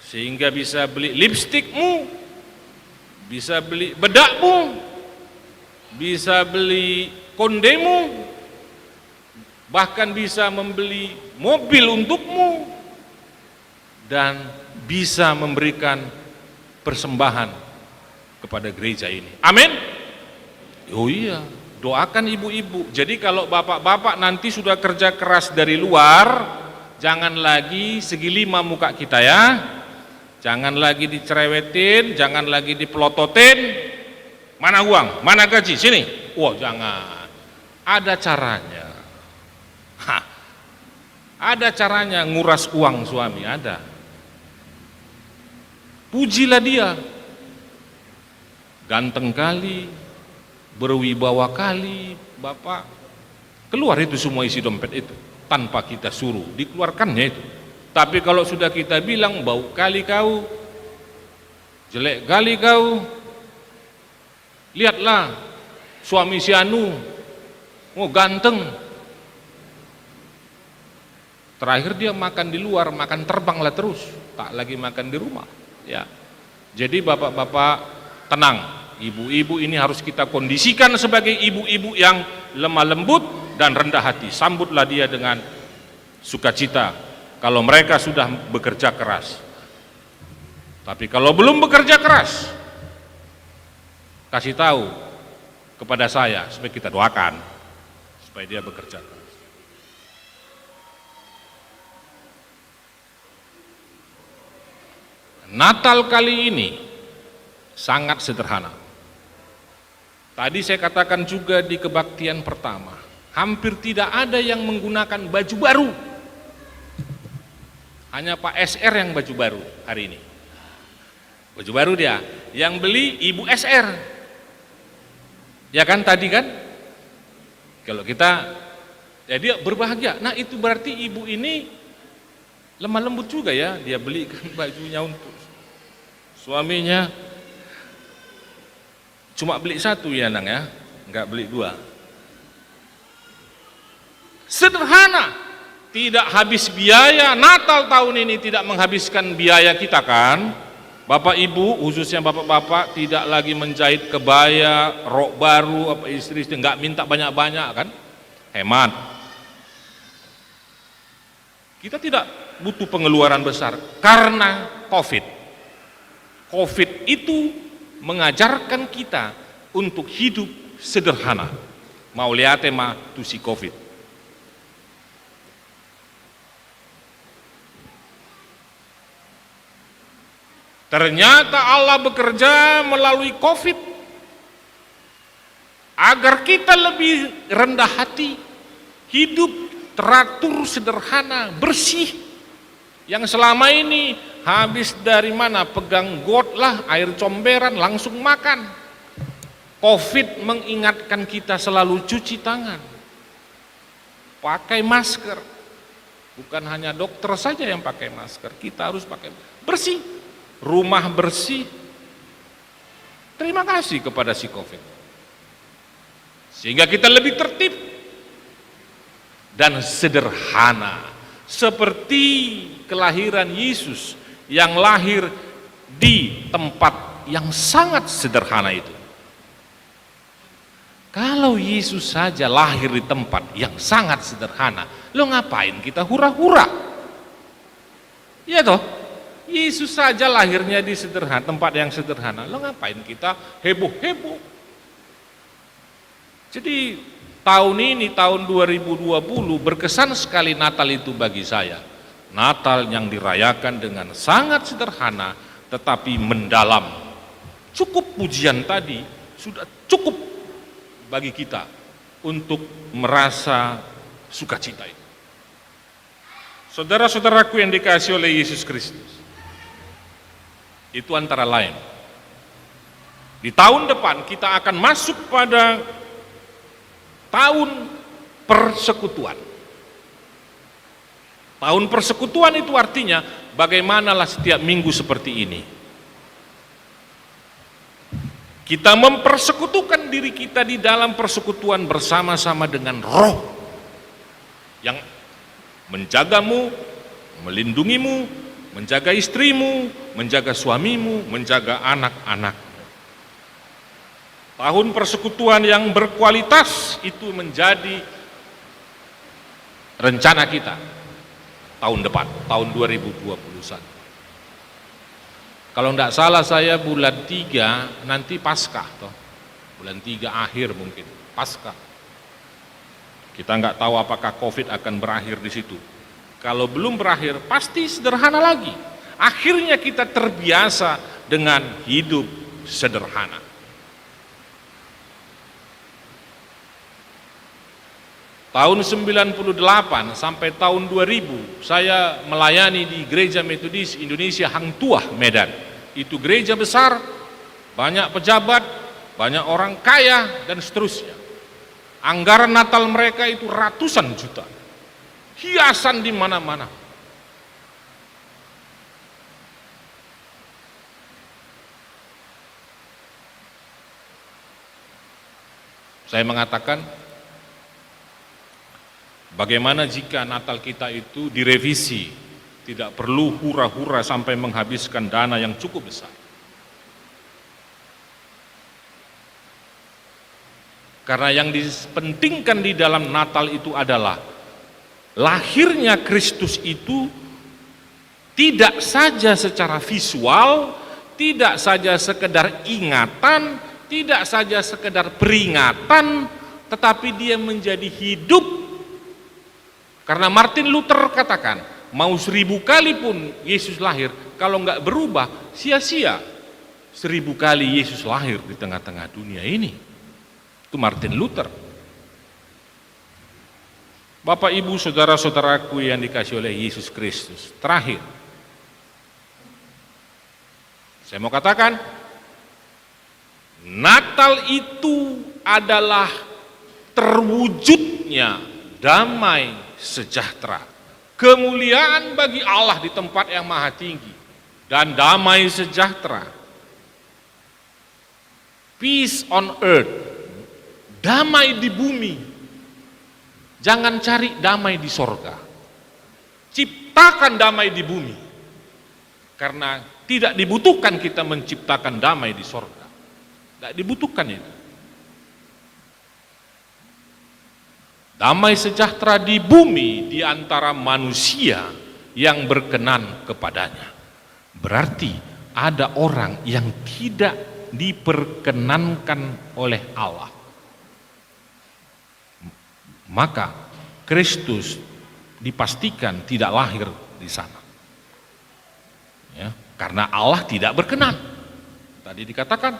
sehingga bisa beli lipstikmu, bisa beli bedakmu, bisa beli kondemu, bahkan bisa membeli mobil untukmu dan bisa memberikan persembahan kepada gereja ini. Amin. Oh iya, doakan ibu-ibu. Jadi kalau bapak-bapak nanti sudah kerja keras dari luar, jangan lagi segi lima muka kita ya. Jangan lagi dicerewetin, jangan lagi dipelototin. Mana uang? Mana gaji? Sini. Wah, jangan. Ada caranya. Hah. Ada caranya nguras uang suami, ada. Pujilah dia. Ganteng kali, berwibawa kali, Bapak. Keluar itu semua isi dompet itu, tanpa kita suruh, dikeluarkannya itu. Tapi kalau sudah kita bilang, bau kali kau, jelek kali kau, lihatlah suami si Anu, oh ganteng. Terakhir dia makan di luar, makan terbanglah terus, tak lagi makan di rumah. Ya, jadi bapak-bapak tenang. Ibu-ibu ini harus kita kondisikan sebagai ibu-ibu yang lemah lembut dan rendah hati. Sambutlah dia dengan sukacita kalau mereka sudah bekerja keras. Tapi kalau belum bekerja keras, kasih tahu kepada saya supaya kita doakan supaya dia bekerja keras. Natal kali ini sangat sederhana. Tadi saya katakan juga di kebaktian pertama, hampir tidak ada yang menggunakan baju baru. Hanya Pak SR yang baju baru hari ini. Baju baru dia, yang beli Ibu SR. Ya kan tadi kan? Kalau kita, ya dia berbahagia. Nah itu berarti ibu ini lemah lembut juga ya, dia belikan bajunya untuk suaminya. Cuma beli satu ya Nang ya, enggak beli dua. Sederhana, tidak habis biaya. Natal tahun ini tidak menghabiskan biaya kita kan. Bapak ibu, khususnya bapak-bapak, tidak lagi menjahit kebaya, rok baru, apa istri-istri, enggak minta banyak-banyak kan. Hemat. Kita tidak butuh pengeluaran besar karena COVID. COVID itu mengajarkan kita untuk hidup sederhana. Mau lihat tema tu si COVID. Ternyata Allah bekerja melalui COVID agar kita lebih rendah hati, hidup teratur, sederhana, bersih. Yang selama ini habis dari mana? Pegang got lah, air comberan, langsung makan. COVID mengingatkan kita selalu cuci tangan, pakai masker. Bukan hanya dokter saja yang pakai masker, kita harus pakai bersih. Rumah bersih. Terima kasih kepada si COVID. Sehingga kita lebih tertib dan sederhana. Seperti kelahiran Yesus yang lahir di tempat yang sangat sederhana itu. Kalau Yesus saja lahir di tempat yang sangat sederhana, lo ngapain kita hura-hura? Iya toh? Yesus saja lahirnya di sederhana, tempat yang sederhana. Lo ngapain kita heboh-heboh? Jadi tahun ini, tahun 2020 berkesan sekali Natal itu bagi saya. Natal yang dirayakan dengan sangat sederhana tetapi mendalam. Cukup pujian tadi sudah cukup bagi kita untuk merasa sukacita itu. Saudara-saudaraku yang dikasihi oleh Yesus Kristus, itu antara lain. Di tahun depan kita akan masuk pada tahun persekutuan. Tahun persekutuan itu artinya bagaimanalah setiap minggu seperti ini. Kita mempersekutukan diri kita di dalam persekutuan bersama-sama dengan Roh yang menjagamu, melindungimu, menjaga istrimu, menjaga suamimu, menjaga anak-anak. Tahun persekutuan yang berkualitas itu menjadi rencana kita tahun depan, tahun 2021. Kalau tidak salah saya bulan 3 nanti Paskah toh. Bulan 3 akhir mungkin, Paskah. Kita nggak tahu apakah COVID akan berakhir di situ. Kalau belum berakhir, pasti sederhana lagi. Akhirnya kita terbiasa dengan hidup sederhana. Tahun 98 sampai tahun 2000, saya melayani di Gereja Metodis Indonesia Hang Tuah, Medan. Itu gereja besar, banyak pejabat, banyak orang kaya, dan seterusnya. Anggaran Natal mereka itu ratusan juta. Hiasan di mana-mana. Saya mengatakan, bagaimana jika Natal kita itu direvisi, tidak perlu hura-hura sampai menghabiskan dana yang cukup besar. Karena yang dipentingkan di dalam Natal itu adalah lahirnya Kristus itu tidak saja secara visual, tidak saja sekedar ingatan, tidak saja sekedar peringatan, tetapi dia menjadi hidup. Karena Martin Luther katakan, mau 1000 kali pun Yesus lahir, kalau nggak berubah, sia-sia 1000 kali Yesus lahir di tengah-tengah dunia ini. Itu Martin Luther. Bapak, Ibu, saudara-saudaraku yang dikasihi oleh Yesus Kristus, terakhir saya mau katakan, Natal itu adalah terwujudnya damai sejahtera, kemuliaan bagi Allah di tempat yang maha tinggi, dan damai sejahtera, peace on earth, damai di bumi. Jangan cari damai di sorga, ciptakan damai di bumi, karena tidak dibutuhkan kita menciptakan damai di sorga, tidak dibutuhkan itu. Damai sejahtera di bumi di antara manusia yang berkenan kepadanya. Berarti ada orang yang tidak diperkenankan oleh Allah, maka Kristus dipastikan tidak lahir di sana. Ya, karena Allah tidak berkenan. Tadi dikatakan,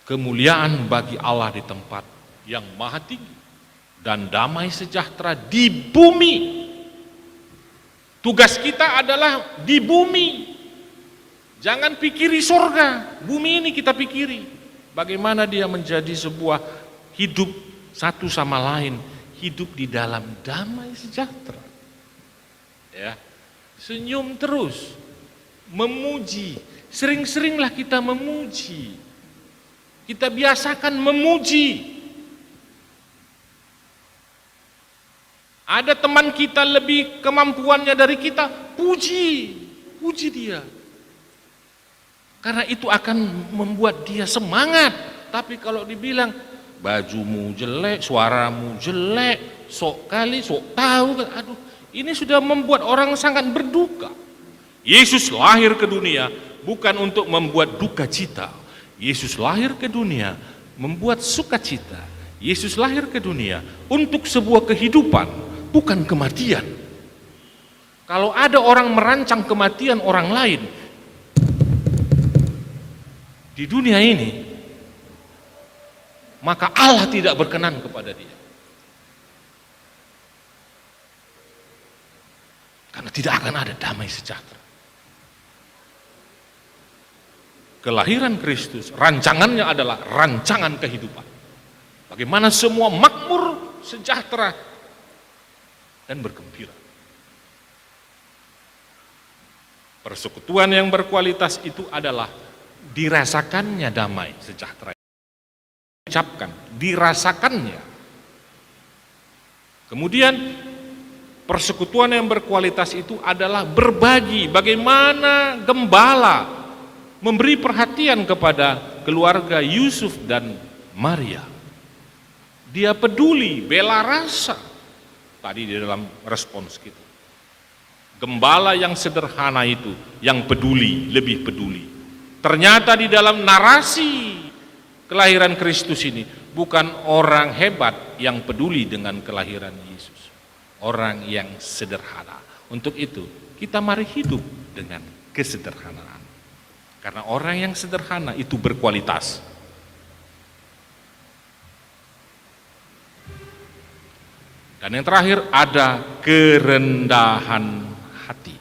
kemuliaan bagi Allah di tempat yang maha tinggi dan damai sejahtera di bumi. Tugas kita adalah di bumi. Jangan pikiri surga, bumi ini kita pikiri. Bagaimana dia menjadi sebuah hidup satu sama lain, hidup di dalam damai sejahtera. Ya, senyum terus, memuji, sering-seringlah kita memuji. Kita biasakan memuji. Ada teman kita lebih kemampuannya dari kita, puji dia. Karena itu akan membuat dia semangat. Tapi kalau dibilang bajumu jelek, suaramu jelek, sok kali, sok tahu, aduh, ini sudah membuat orang sangat berduka. Yesus lahir ke dunia bukan untuk membuat duka cita. Yesus lahir ke dunia membuat sukacita. Yesus lahir ke dunia untuk sebuah kehidupan, bukan kematian. Kalau ada orang merancang kematian orang lain di dunia ini, maka Allah tidak berkenan kepada dia. Karena tidak akan ada damai sejahtera. Kelahiran Kristus, rancangannya adalah rancangan kehidupan. Bagaimana semua makmur, sejahtera, dan bergembira. Persekutuan yang berkualitas itu adalah dirasakannya damai sejahtera. Ucapkan, dirasakannya. Kemudian persekutuan yang berkualitas itu adalah berbagi. Bagaimana gembala memberi perhatian kepada keluarga Yusuf dan Maria. Dia peduli, bela rasa. Tadi di dalam respons kita. Gembala yang sederhana itu, yang peduli, lebih peduli. Ternyata di dalam narasi kelahiran Kristus ini, bukan orang hebat yang peduli dengan kelahiran Yesus. Orang yang sederhana. Untuk itu, kita mari hidup dengan kesederhanaan. Karena orang yang sederhana itu berkualitas. Dan yang terakhir ada kerendahan hati.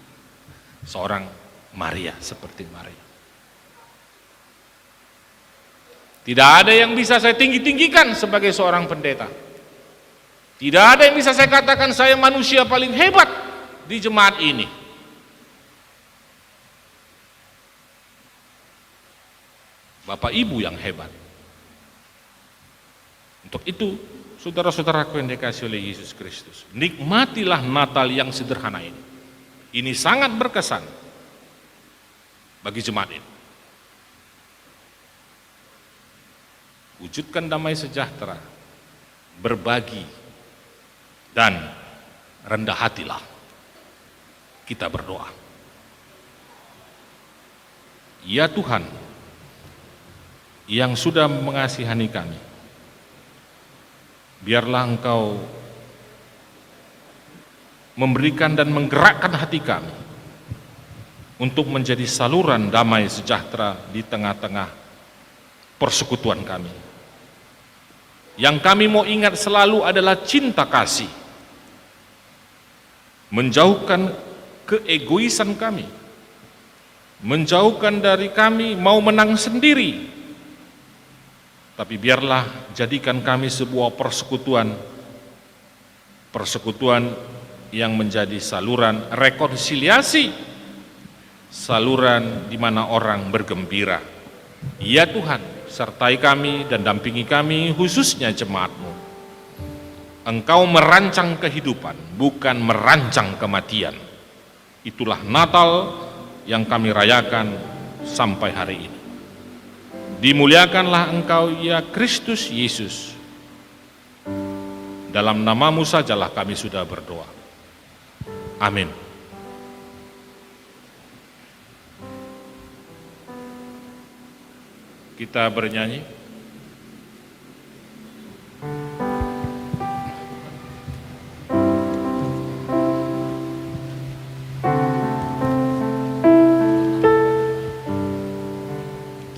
Seorang Maria seperti Maria. Tidak ada yang bisa saya tinggi-tinggikan sebagai seorang pendeta. Tidak ada yang bisa saya katakan saya manusia paling hebat di jemaat ini. Bapak Ibu yang hebat. Untuk itu, saudara-saudaraku yang dikasihi oleh Yesus Kristus, nikmatilah Natal yang sederhana ini. Ini sangat berkesan bagi jemaat ini. Wujudkan damai sejahtera, berbagi, dan rendah hatilah. Kita berdoa. Ya Tuhan, yang sudah mengasihani kami, biarlah Engkau memberikan dan menggerakkan hati kami untuk menjadi saluran damai sejahtera di tengah-tengah persekutuan kami. Yang kami mau ingat selalu adalah cinta kasih, menjauhkan keegoisan kami, menjauhkan dari kami mau menang sendiri. Tapi biarlah jadikan kami sebuah persekutuan yang menjadi saluran rekonsiliasi, saluran di mana orang bergembira. Ya Tuhan, sertai kami dan dampingi kami, khususnya jemaat-Mu. Engkau merancang kehidupan, bukan merancang kematian. Itulah Natal yang kami rayakan sampai hari ini. Dimuliakanlah Engkau ya Kristus Yesus. Dalam nama-Mu sajalah kami sudah berdoa. Amin. Kita bernyanyi.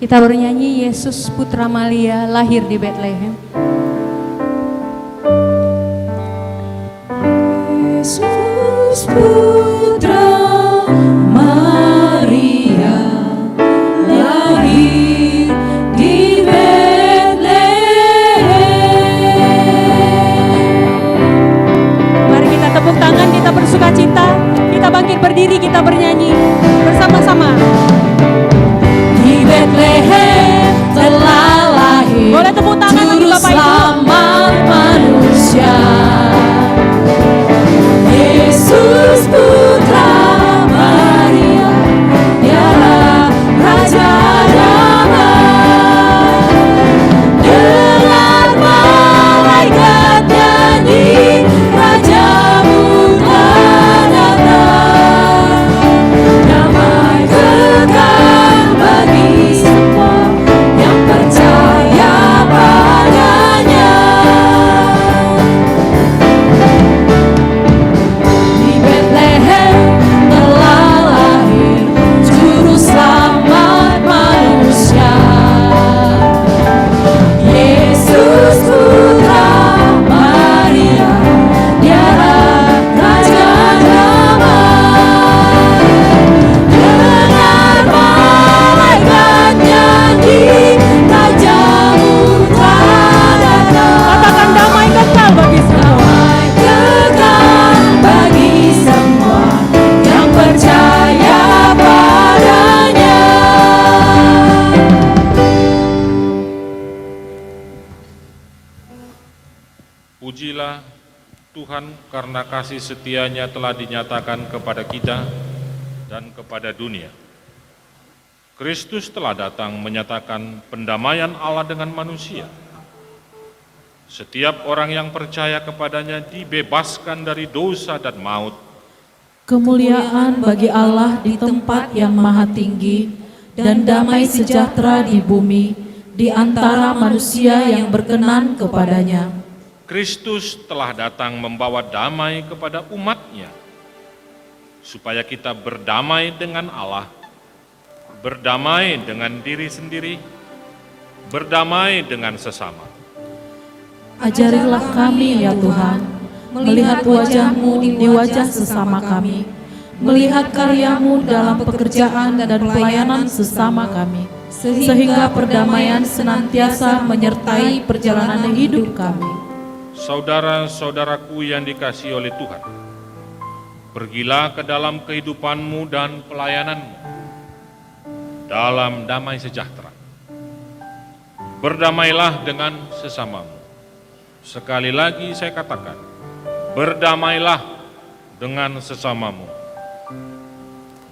Kita bernyanyi Yesus Putra Maria lahir di Bethlehem.
Yesus Putra Maria lahir di Bethlehem.
Mari kita tepuk tangan, kita bersukacita, kita bangkit berdiri, kita bernyanyi bersama-sama.
Di Bethlehem telah lahir
Boleh tepuk tangan lagi Bapak Ibu.
Selamat manusia. Yesus Putra Maria, Dialah Raja Damai. Dengar malaikat nyanyi, Rajamu telah datang. Damai kekal bagi semua yang percaya padanya. Di Bethlehem telah lahir Juru Selamat manusia. Yesus Putra Maria, Dialah Raja Damai. Dengar malaikat nyanyi, Rajamu telah datang.
Katakan damai kekal bagi semua.
Damai kekal bagi semua yang percaya padanya.
Pujilah Tuhan karena kasih setia-Nya telah dinyatakan kepada kita dan kepada dunia. Kristus telah datang menyatakan pendamaian Allah dengan manusia. Setiap orang yang percaya kepadanya dibebaskan dari dosa dan maut.
Kemuliaan bagi Allah di tempat yang maha tinggi dan damai sejahtera di bumi di antara manusia yang berkenan kepadanya.
Kristus telah datang membawa damai kepada umat-Nya, supaya kita berdamai dengan Allah, berdamai dengan diri sendiri, berdamai dengan sesama.
Ajarilah kami ya Tuhan, melihat wajah-Mu di wajah sesama kami, melihat karya-Mu dalam pekerjaan dan pelayanan sesama kami, sehingga perdamaian senantiasa menyertai perjalanan hidup kami.
Saudara-saudaraku yang dikasihi oleh Tuhan, pergilah ke dalam kehidupanmu dan pelayananmu dalam damai sejahtera. Berdamailah dengan sesamamu. Sekali lagi saya katakan, berdamailah dengan sesamamu.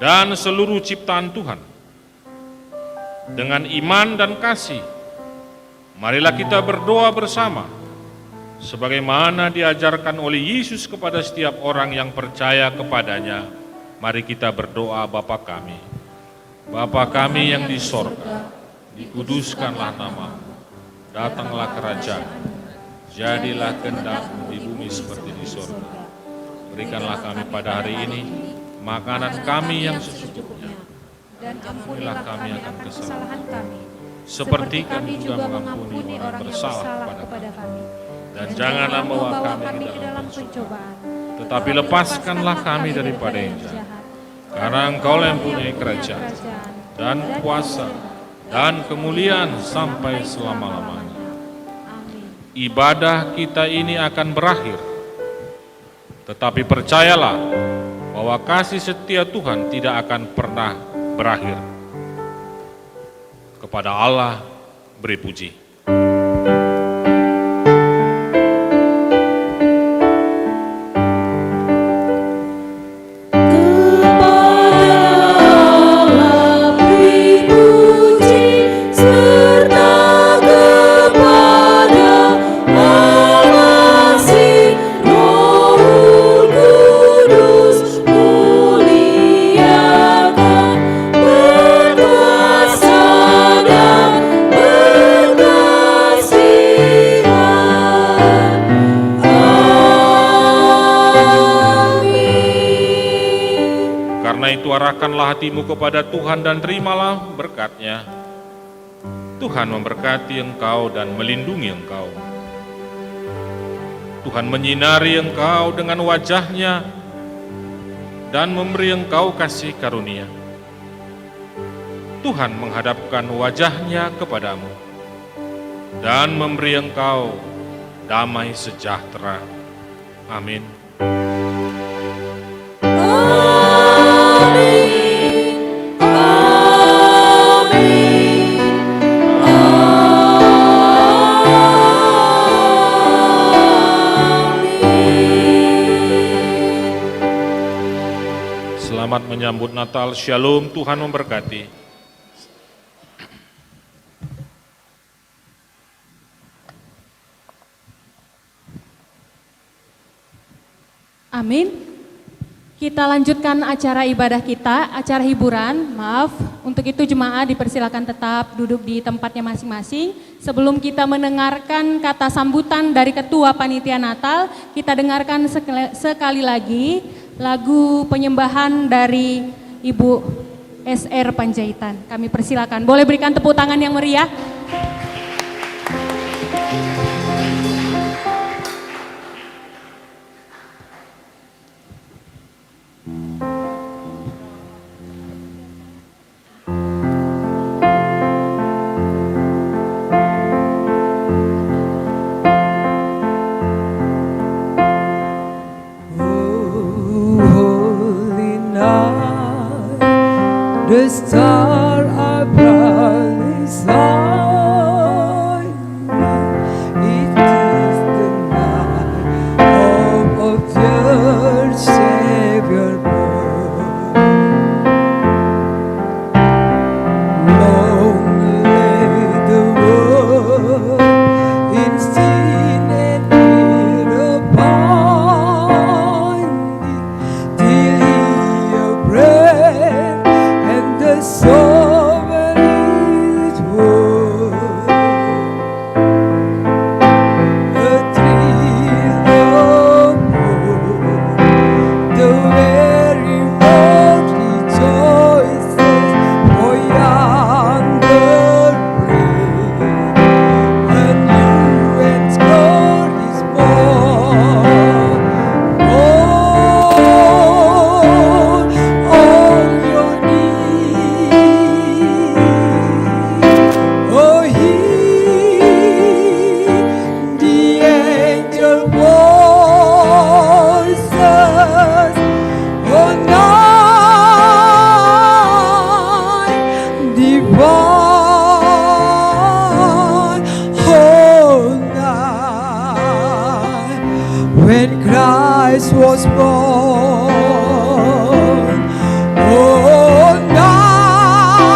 Dan seluruh ciptaan Tuhan, dengan iman dan kasih, marilah kita berdoa bersama, sebagaimana diajarkan oleh Yesus kepada setiap orang yang percaya kepadanya. Mari kita berdoa. Bapa kami, Bapa kami yang di sorga, dikuduskanlah namamu, datanglah kerajaan, jadilah kehendak-Mu di bumi seperti di sorga. Berikanlah kami pada hari ini makanan kami yang secukupnya, dan ampunilah kami akan kesalahan kami, seperti kami juga mengampuni orang bersalah kepada kami. Dan janganlah membawa kami ke dalam pencobaan, tetapi lepaskanlah kami daripada yang jahat. Karena Engkau yang mempunyai kerajaan dan kuasa dan kemuliaan sampai selama-lamanya. Ibadah kita ini akan berakhir, tetapi percayalah bahwa kasih setia Tuhan tidak akan pernah berakhir. Kepada Allah beri puji. Arahkanlah hatimu kepada Tuhan dan terimalah berkat-Nya. Tuhan memberkati engkau dan melindungi engkau. Tuhan menyinari engkau dengan wajah-Nya dan memberi engkau kasih karunia. Tuhan menghadapkan wajah-Nya kepadamu dan memberi engkau damai sejahtera. Amin. Selamat menyambut Natal, Shalom, Tuhan memberkati.
Amin. Kita lanjutkan acara ibadah kita, acara hiburan, maaf. Untuk itu jemaat dipersilakan tetap duduk di tempatnya masing-masing. Sebelum kita mendengarkan kata sambutan dari Ketua Panitia Natal, kita dengarkan sekali lagi lagu penyembahan dari Ibu SR Panjaitan. Kami persilakan, boleh berikan tepuk tangan yang meriah.
The star are brightly shining. It is the night of your Savior born. Long lay the world in sin and need of binding, till He appeared and the soul is won. A thrill of hope, the very world rejoices, for yonder break a new and glorious morn. All your needs, oh, hear the angel voices, oh, night divine, oh, night when Christ was born, oh, night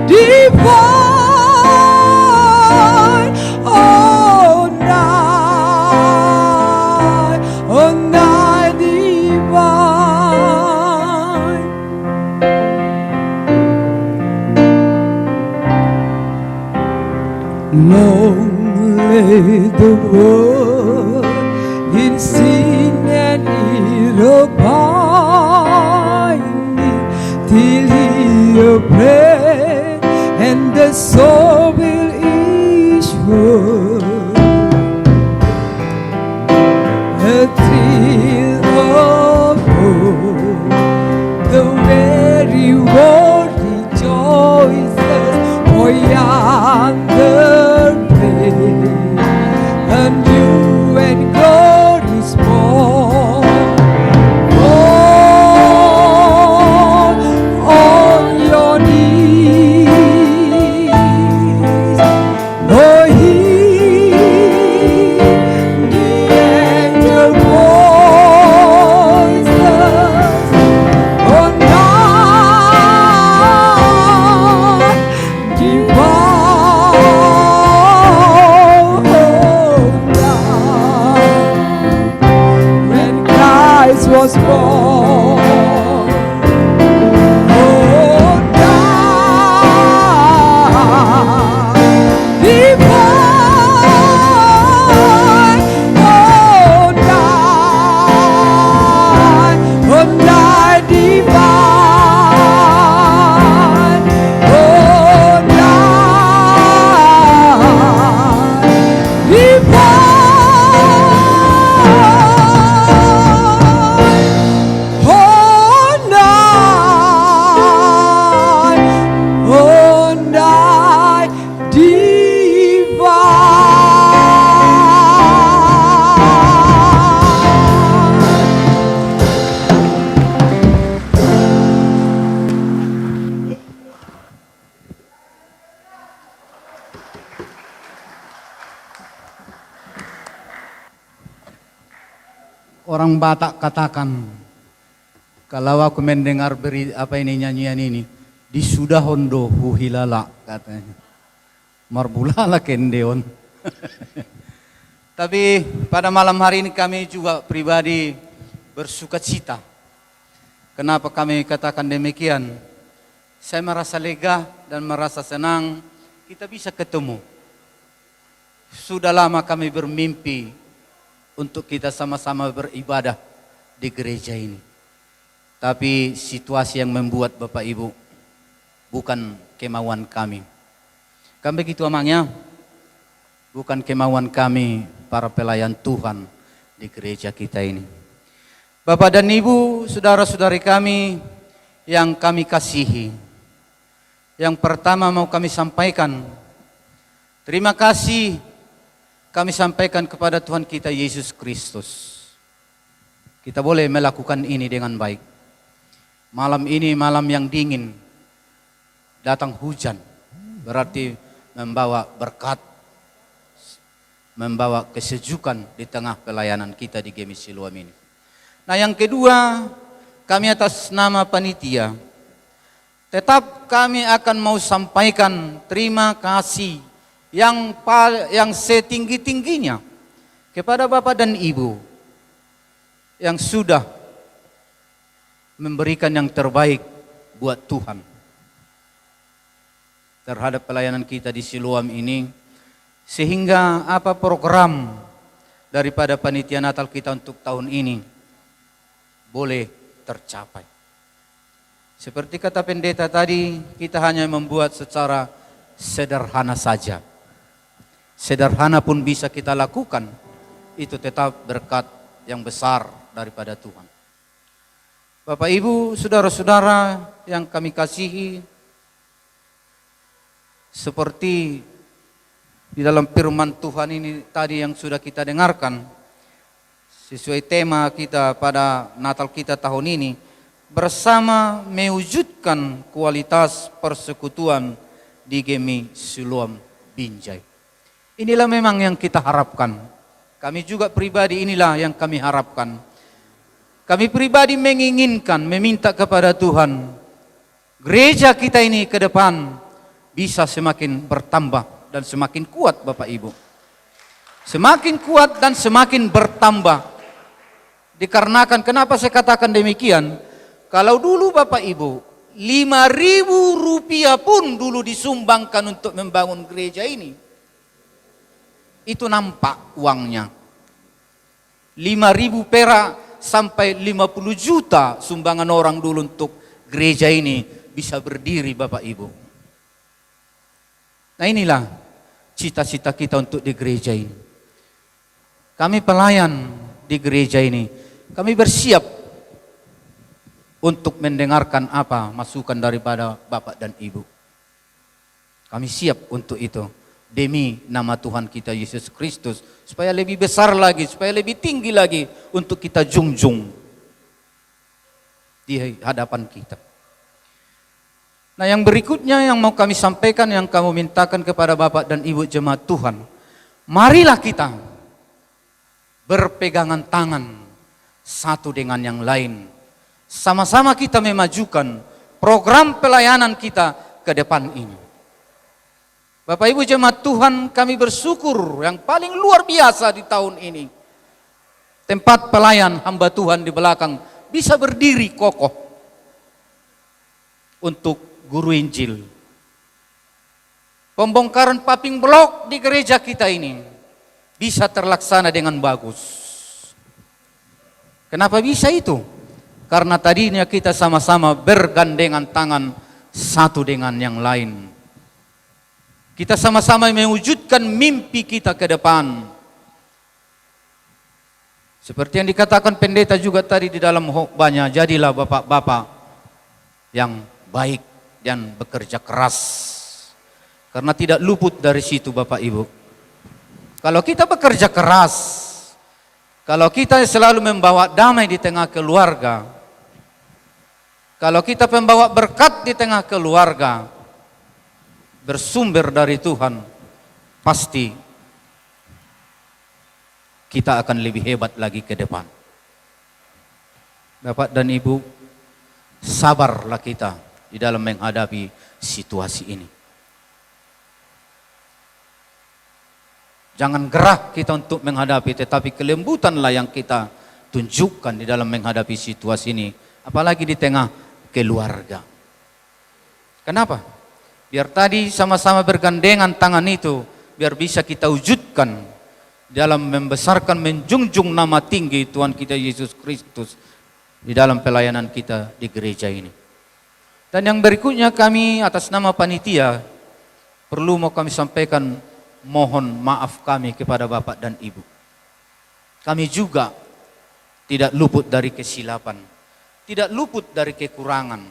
divine, oh, night divine. Long lay the world in sin and evil binding, till He appeared and the soul will issue. A thrill of hope, the very world rejoices, for yonder break a new and glorious morn. All your needs, oh, hear the angel voices, oh, night divine, when Christ was born. Oh, night divine, oh, night divine, oh,
orang Batak katakan, kalau aku mendengar nyanyian ini, di sudah hondo huhilala katanya. Marbulala kendeon. Tapi pada malam hari ini kami juga pribadi bersuka cita. Kenapa kami katakan demikian? Saya merasa lega dan merasa senang kita bisa ketemu. Sudah lama kami bermimpi untuk kita sama-sama beribadah di gereja ini. Tapi situasi yang membuat Bapak Ibu bukan kemauan kami. Kan begitu amangnya? Bukan kemauan kami para pelayan Tuhan di gereja kita ini. Bapak dan Ibu, saudara-saudari kami yang kami kasihi. Yang pertama mau kami sampaikan, terima kasih kami sampaikan kepada Tuhan kita Yesus Kristus. Kita boleh melakukan ini dengan baik. Malam ini malam yang dingin, datang hujan, berarti membawa berkat, membawa kesejukan di tengah pelayanan kita di GMI Siloam ini. Nah yang kedua, kami atas nama panitia, tetap kami akan mau sampaikan terima kasih yang setinggi-tingginya kepada Bapak dan Ibu yang sudah memberikan yang terbaik buat Tuhan terhadap pelayanan kita di Siloam ini, sehingga apa program daripada panitia Natal kita untuk tahun ini boleh tercapai. Seperti kata pendeta tadi, kita hanya membuat secara sederhana saja. Sederhana pun bisa kita lakukan, itu tetap berkat yang besar daripada Tuhan. Bapak Ibu, saudara-saudara yang kami kasihi, seperti di dalam firman Tuhan ini tadi yang sudah kita dengarkan, sesuai tema kita pada Natal kita tahun ini, bersama mewujudkan kualitas persekutuan di GMI Siloam Binjai. Inilah memang yang kita harapkan. Kami juga pribadi inilah yang kami harapkan. Kami pribadi menginginkan, meminta kepada Tuhan, gereja kita ini ke depan bisa semakin bertambah dan semakin kuat Bapak Ibu. Semakin kuat dan semakin bertambah. Dikarenakan, kenapa saya katakan demikian? Kalau dulu Bapak Ibu, 5.000 rupiah pun dulu disumbangkan untuk membangun gereja ini. Itu nampak uangnya. 5.000 perak sampai 50 juta sumbangan orang dulu untuk gereja ini bisa berdiri Bapak Ibu. Nah inilah cita-cita kita untuk di gereja ini. Kami pelayan di gereja ini, kami bersiap untuk mendengarkan apa masukan daripada Bapak dan Ibu. Kami siap untuk itu demi nama Tuhan kita Yesus Kristus, supaya lebih besar lagi, supaya lebih tinggi lagi untuk kita junjung di hadapan kita. Nah yang berikutnya yang mau kami sampaikan, yang kamu mintakan kepada Bapak dan Ibu jemaat Tuhan, marilah kita berpegangan tangan satu dengan yang lain. Sama-sama kita memajukan program pelayanan kita ke depan ini. Bapak Ibu jemaat Tuhan, kami bersyukur yang paling luar biasa di tahun ini. Tempat pelayan hamba Tuhan di belakang bisa berdiri kokoh untuk guru Injil. Pembongkaran paping blok di gereja kita ini bisa terlaksana dengan bagus. Kenapa bisa itu? Karena tadinya kita sama-sama bergandengan tangan satu dengan yang lain. Kita sama-sama mewujudkan mimpi kita ke depan. Seperti yang dikatakan pendeta juga tadi di dalam khotbahnya, jadilah bapak-bapak yang baik dan bekerja keras. Karena tidak luput dari situ Bapak Ibu. Kalau kita bekerja keras, kalau kita selalu membawa damai di tengah keluarga, kalau kita membawa berkat di tengah keluarga, bersumber dari Tuhan, pasti kita akan lebih hebat lagi ke depan. Bapak dan Ibu, sabarlah kita di dalam menghadapi situasi ini. Jangan gerah kita untuk menghadapi, tetapi kelembutanlah yang kita tunjukkan di dalam menghadapi situasi ini, apalagi di tengah keluarga. Kenapa? Biar tadi sama-sama bergandengan tangan itu, biar bisa kita wujudkan dalam membesarkan, menjunjung nama tinggi Tuhan kita Yesus Kristus di dalam pelayanan kita di gereja ini. Dan yang berikutnya, kami atas nama panitia perlu mau kami sampaikan mohon maaf kami kepada Bapak dan Ibu. Kami juga tidak luput dari kesilapan, tidak luput dari kekurangan.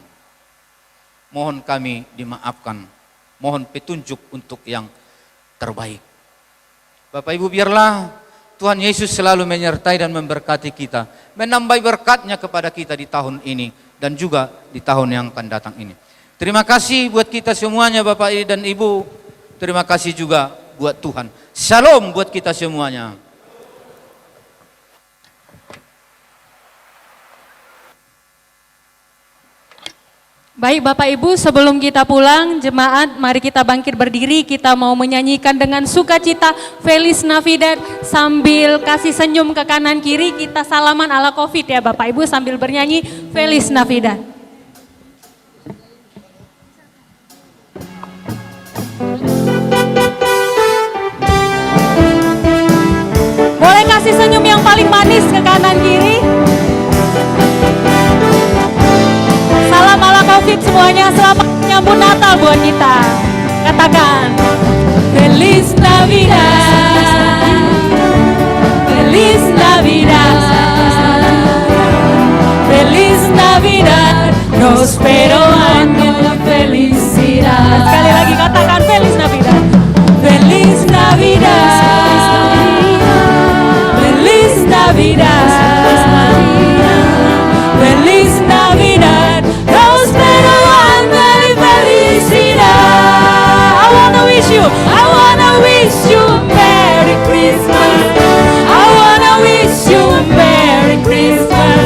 Mohon kami dimaafkan, mohon petunjuk untuk yang terbaik. Bapak Ibu, biarlah Tuhan Yesus selalu menyertai dan memberkati kita, menambah berkat-Nya kepada kita di tahun ini dan juga di tahun yang akan datang ini. Terima kasih buat kita semuanya Bapak dan Ibu. Terima kasih juga buat Tuhan. Shalom buat kita semuanya.
Baik Bapak Ibu, sebelum kita pulang, jemaat mari kita bangkit berdiri, kita mau menyanyikan dengan sukacita Feliz Navidad sambil kasih senyum ke kanan kiri, kita salaman ala Covid ya Bapak Ibu sambil bernyanyi Feliz Navidad. Boleh kasih senyum yang paling manis ke kanan kiri. Salam ala Covid semuanya, selamat menyambut Natal buat kita. Katakan Feliz Navidad, Feliz Navidad, Feliz Navidad, prospero año felicidad. Sekali lagi katakan Feliz Navidad, Feliz Navidad, Feliz Navidad, Feliz Navidad, prospero año y felicidad. I wanna wish you Merry Christmas. I wanna wish you Merry Christmas.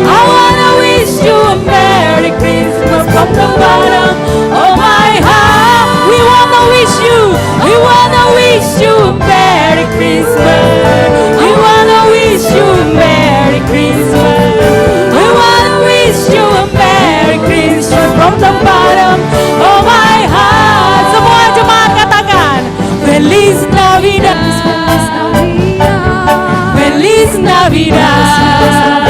I wanna wish you Merry Christmas from the bottom of my heart. We wanna wish you Merry Christmas. We wanna wish you Merry Christmas. We wanna wish you a Merry Christmas from the bottom of my heart. Semua jemaat katakan Feliz Navidad, Feliz Navidad,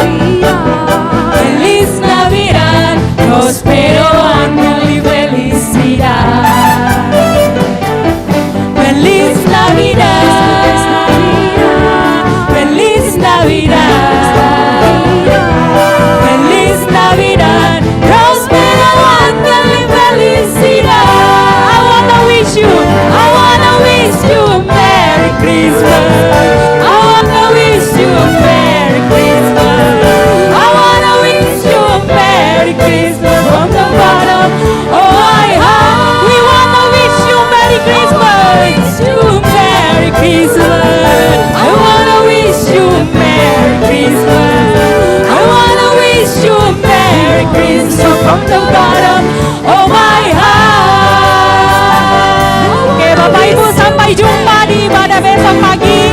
Feliz Navidad, prospero año y felicidad. Feliz Navidad, Feliz Navidad, Feliz Navidad, prospero año y felicidad. I wanna wish you a Merry Christmas. I wanna wish you a Merry Christmas. I wanna wish you a Merry Christmas from the bottom of my heart. We wanna wish you Merry Christmas. Merry Christmas. I wanna wish you Merry Christmas. I wanna wish you Merry Christmas from the bottom of my heart. Oke Bapak Ibu, sampai jumpa di ibadah besok pagi.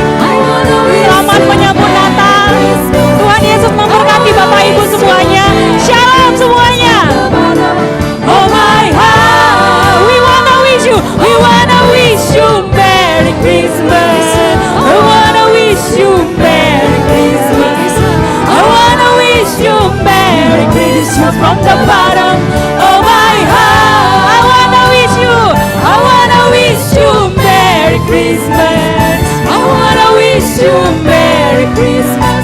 Selamat menyambut Natal. Tuhan Yesus memberkati Bapak Ibu semuanya. Shalom semuanya. Oh my heart, we wanna wish you Merry Christmas. I wanna wish you Merry Christmas. I wanna wish you Merry Christmas from the bottom of my heart. I wanna wish you Merry Christmas. I wanna wish you Merry Christmas.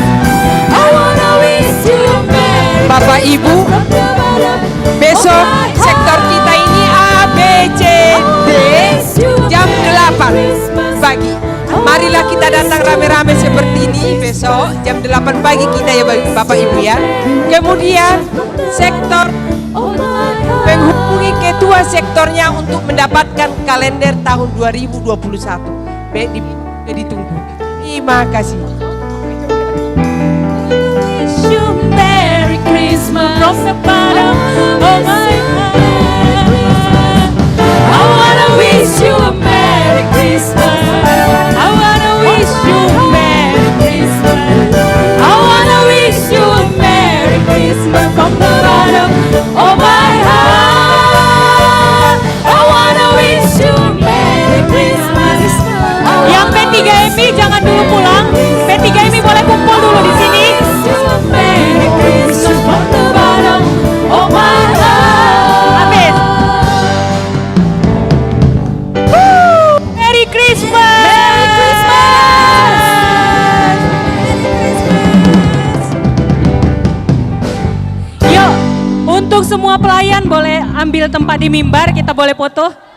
I wanna wish you Merry Christmas.
Bapak Ibu, besok sektor kita ini A, B, C, D jam 8 pagi. Marilah kita datang rame-rame seperti ini besok jam 8 pagi kita ya Bapak Ibu ya. Kemudian sektor menghubungi ketua sektornya untuk mendapatkan kalender tahun 2021. Ditunggu. Terima kasih.
Merry Untuk semua pelayan boleh ambil tempat di mimbar, kita boleh foto.